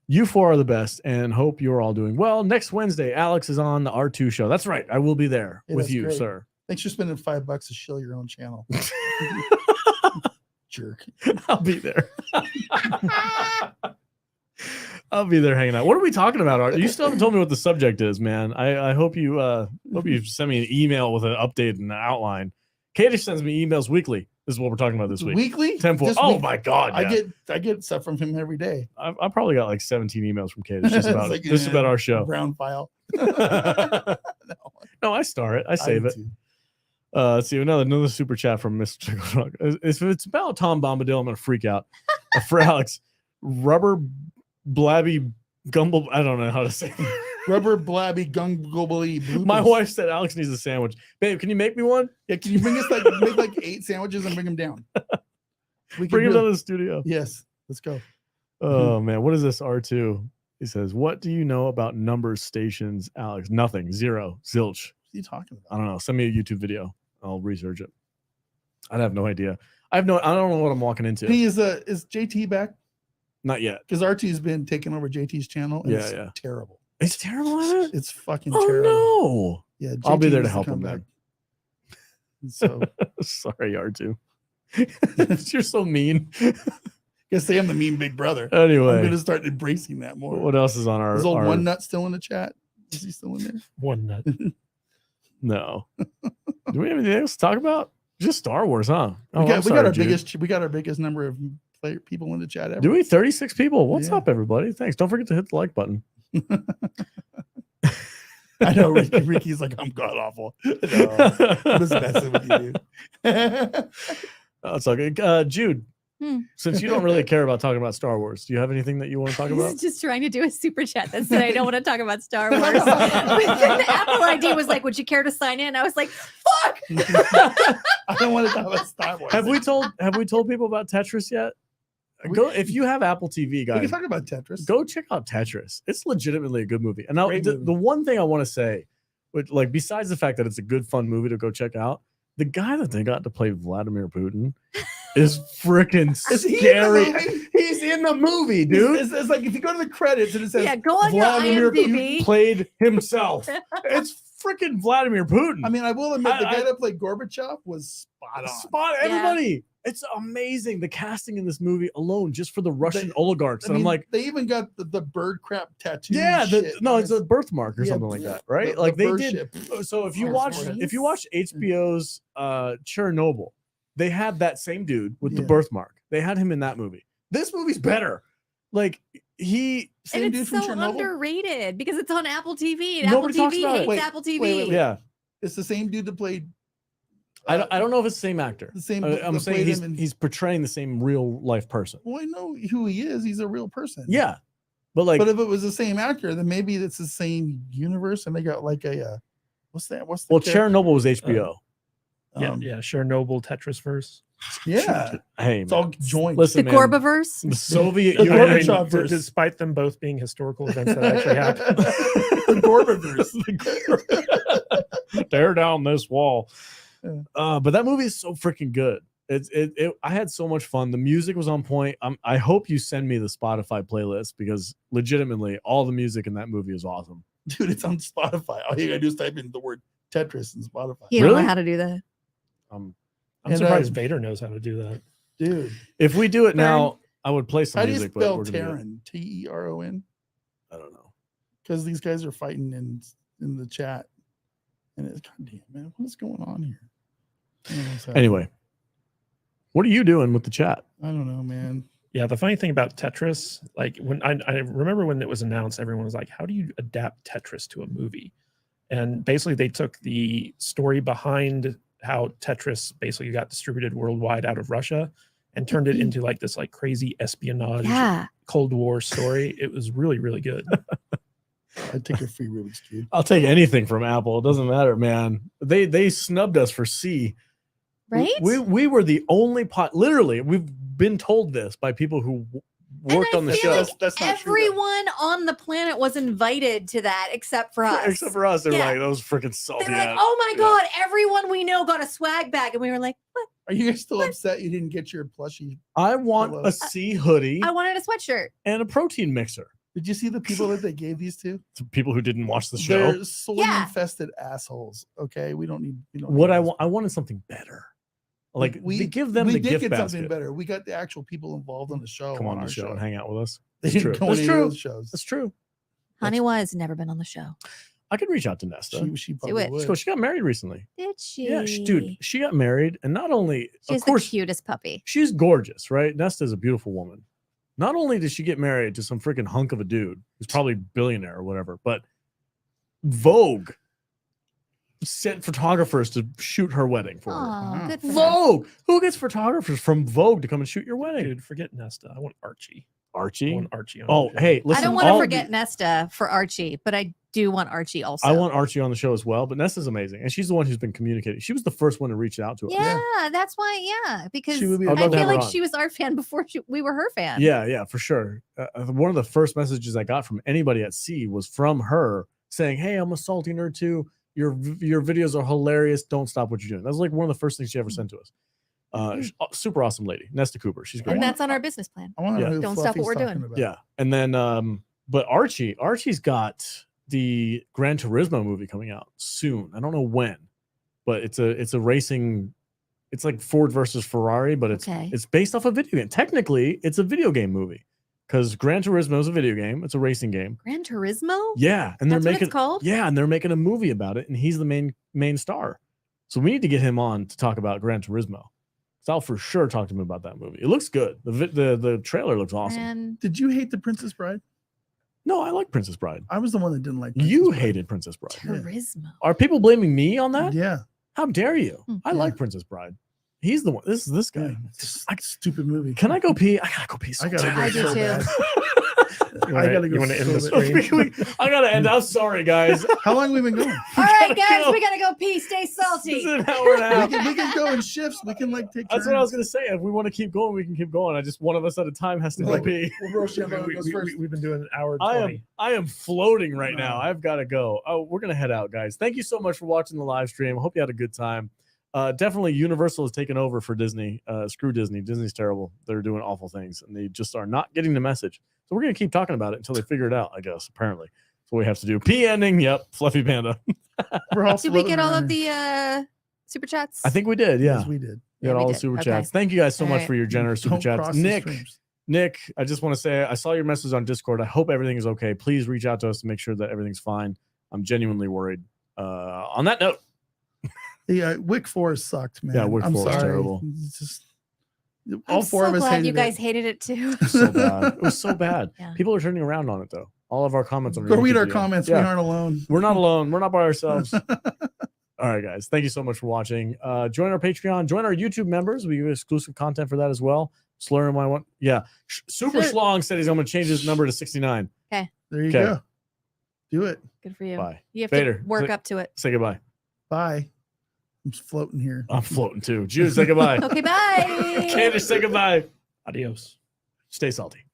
You four are the best and hope you're all doing well. Next Wednesday, Alex is on the R2 show. That's right. I will be there with you, great. Sir. Thanks for spending $5 to shill your own channel. Jerk. I'll be there. I'll be there hanging out. What are we talking about, Art? You still haven't told me what the subject is, man. I hope you send me an email with an update and an outline. Katie sends me emails weekly. This is what we're talking about this week. Weekly? 10-4. Oh my god. Yeah. I get stuff from him every day. I probably got like 17 emails from Katie just about like, about our show. Brown file. No, I star it. I save it. Let's see another super chat from Mr. Tickle. If it's about Tom Bombadil, I'm gonna freak out. For Alex, rubber blabby gumble. I don't know how to say it. Rubber blabby gumbly. My wife said Alex needs a sandwich. Babe, can you make me one? Yeah, can you bring us make like 8 sandwiches and bring them down? We can bring them down to the studio. Yes, let's go. Oh man, what is this R2? He says, "What do you know about number stations, Alex?" Nothing. Zero. Zilch. What are you talking about? I don't know. Send me a YouTube video. I'll research it. I have no idea. I don't know what I'm walking into. Is JT back? Not yet. Because RT's been taking over JT's channel. And it's terrible. It's terrible at it? It's fucking terrible. No. Yeah, JT I'll be there to help him then. So sorry, R2. You're so mean. Guess say I'm the mean big brother. Anyway, I'm gonna start embracing that more. What else is on our? Is old One Nut still in the chat? Is he still in there? One Nut. No. Do we have anything else to talk about? Just Star Wars, huh? We got our biggest number of people in the chat ever. Do we? 36 people. What's up, everybody? Thanks. Don't forget to hit the like button. I know Ricky's like, I'm god awful. No, I'm just messing with you, dude. It's okay. Jude, since you don't really care about talking about Star Wars, do you have anything that you want to talk about? Just trying to do a super chat that said I don't want to talk about Star Wars. But then the Apple ID was like, "Would you care to sign in?" I was like, "Fuck!" I don't want to talk about Star Wars. Have we told people about Tetris yet? Go if you have Apple TV, guys. We can talk about Tetris. Go check out Tetris. It's legitimately a good movie. And now the one thing I want to say, which, like, besides the fact that it's a good fun movie to go check out, the guy that they got to play Vladimir Putin is freaking scary. He's in the movie, dude. It's like if you go to the credits and it says, go on Vladimir your IMDb. Putin played himself. It's freaking Vladimir Putin. I mean, I will admit the guy that played Gorbachev was spot on. Everybody. It's amazing. The casting in this movie alone, just for the Russian oligarchs. And I'm like, they even got the bird crap tattoo. Yeah, it's a birthmark or something like that, right? Like they did. So if you watch HBO's Chernobyl, they had that same dude with the birthmark. They had him in that movie. This movie's better. Like and it's so underrated because it's on Apple TV. And Nobody Apple TV talks hates Apple TV. Wait. Yeah, it's the same dude that played. I don't know if it's the same actor. The same. I'm saying he's portraying the same real life person. Well, I know who he is. He's a real person. Yeah, but if it was the same actor, then maybe it's the same universe, and they got like a what's that? Chernobyl was HBO. Yeah, Chernobyl Tetris verse. Yeah, hey, it's all joined. Listen, the Gorbaverse, the Soviet Union, despite them both being historical events that actually happened. The Gorbaverse. Tear down this wall. But that movie is so freaking good. I had so much fun. The music was on point. I hope you send me the Spotify playlist because legitimately all the music in that movie is awesome. Dude, it's on Spotify. All you gotta do is type in the word Tetris in Spotify. You don't know how to do that. I'm surprised Vader knows how to do that. Dude. If we do it now, I would play some music. How do you spell Terran? Teron? I don't know. Because these guys are fighting in the chat. And it's, God damn, man, what's going on here? Anyway, what are you doing with the chat? I don't know, man. Yeah, the funny thing about Tetris, like when I remember when it was announced, everyone was like, how do you adapt Tetris to a movie? And basically they took the story behind how Tetris basically got distributed worldwide out of Russia and turned it into like this like crazy espionage Cold War story. It was really, really good. I'd take a free Rubik's Cube. I'll take anything from Apple. It doesn't matter, man. They snubbed us for C. Right? We were the only literally, we've been told this by people who worked on the show. Like that's not everyone true, on the planet was invited to that except for us. Except for us. They were like, that was freaking salty. They were like, oh my God, everyone we know got a swag bag. And we were like, what? Are you guys still upset you didn't get your plushie? I want a C hoodie. I wanted a sweatshirt. And a protein mixer. Did you see the people that they gave these to? People who didn't watch the show. They're soy infested assholes. Okay, we don't need. I wanted something better. Like we give them the gift basket. Something better. We got the actual people involved on the show. Come on the show and hang out with us. They didn't go to those shows. That's true. Honeywell has never been on the show. I could reach out to Nesta. She probably would. So she got married recently. Did she? Yeah, dude. She got married, and not only she's the cutest puppy. She's gorgeous, right? Nesta is a beautiful woman. Not only did she get married to some freaking hunk of a dude who's probably a billionaire or whatever, but Vogue sent photographers to shoot her wedding for her. Good for Vogue. Who gets photographers from Vogue to come and shoot your wedding? Dude, forget Nesta. I want Archie. Archie? I want Archie on hey, listen. I don't want to forget Nesta for Archie, but I do want Archie also. I want Archie on the show as well, but Nesta's amazing. And she's the one who's been communicating. She was the first one to reach out to us. Yeah, that's why, because I feel like she was our fan before we were her fan. Yeah, for sure. One of the first messages I got from anybody at C was from her saying, hey, I'm a salty nerd too. Your videos are hilarious. Don't stop what you're doing. That was like one of the first things she ever sent to us. Super awesome lady, Nesta Cooper. She's great. And that's on our business plan. I want to don't stop what we're doing. About. Yeah, and then but Archie's got the Gran Turismo movie coming out soon. I don't know when, but it's a racing. It's like Ford versus Ferrari, but it's based off a video game. Technically, it's a video game movie because Gran Turismo is a video game. It's a racing game. Gran Turismo? Yeah, and that's what it's called? Yeah, and they're making a movie about it, and he's the main star. So we need to get him on to talk about Gran Turismo. So I'll for sure talk to him about that movie. It looks good. The trailer looks awesome. And did you hate The Princess Bride? No, I like Princess Bride. I was the one that didn't like Princess Bride. Hated Princess Bride. Turismo. Are people blaming me on that? Yeah. How dare you? I like Princess Bride. He's the one. This guy. Yeah, it's a stupid movie. Can I go pee? I gotta go pee. I gotta go I do so too. bad. You I gotta go. You want to end the so bad. stream? I gotta end. I'm sorry, guys. How long have we been going? All right, guys, we gotta go pee. Stay This salty. is an hour and a half. We can go in shifts. We can like take. That's what I was gonna say. If we want to keep going, we can keep going. I just one of us at a time has to go Like, pee. We'll roast you. We've been doing an hour I 20. am floating right now. No. I've got to go. Oh, we're gonna head out, guys. Thank you so much for watching the live stream. I hope you had a good time. Definitely Universal has taken over for Disney. Screw Disney. Disney's terrible. They're doing awful things, and they just are not getting the message. So we're gonna keep talking about it until they figure it out. I guess apparently that's what we have to do. P ending. Yep. Fluffy Panda. Did we get all of the super chats? I think we did. Yeah. Yes, we did. You got we all the did. super Okay. chats. Thank you guys so All much right. for your generous super Don't chats. cross the streams. Nick, I just want to say I saw your message on Discord. I hope everything is okay. Please reach out to us to make sure that everything's fine. I'm genuinely worried. On that note, Yeah, Wick 4 sucked, man. Yeah, Wick I'm 4 was sorry. terrible. It's just I'm all four so of us glad hated you guys it. hated it too. it was so bad. It was so bad. Yeah. People are turning around on it though. All of our comments on Go read YouTube our video. comments. Yeah. We aren't alone. We're not alone. We're not by ourselves. All right, guys. Thank you so much for watching. Join our Patreon. Join our YouTube members. We give exclusive content for that as well. Slur my one. Yeah. Super Sure. Schlong said he's going to change his number to 69. There you Okay. go. Do it. Good for you. Bye. You have Vader, to work up to it. Say goodbye. Bye. I'm just floating here. I'm floating too. Jude, say goodbye. Okay, bye. Candace, say goodbye. Adios. Stay salty.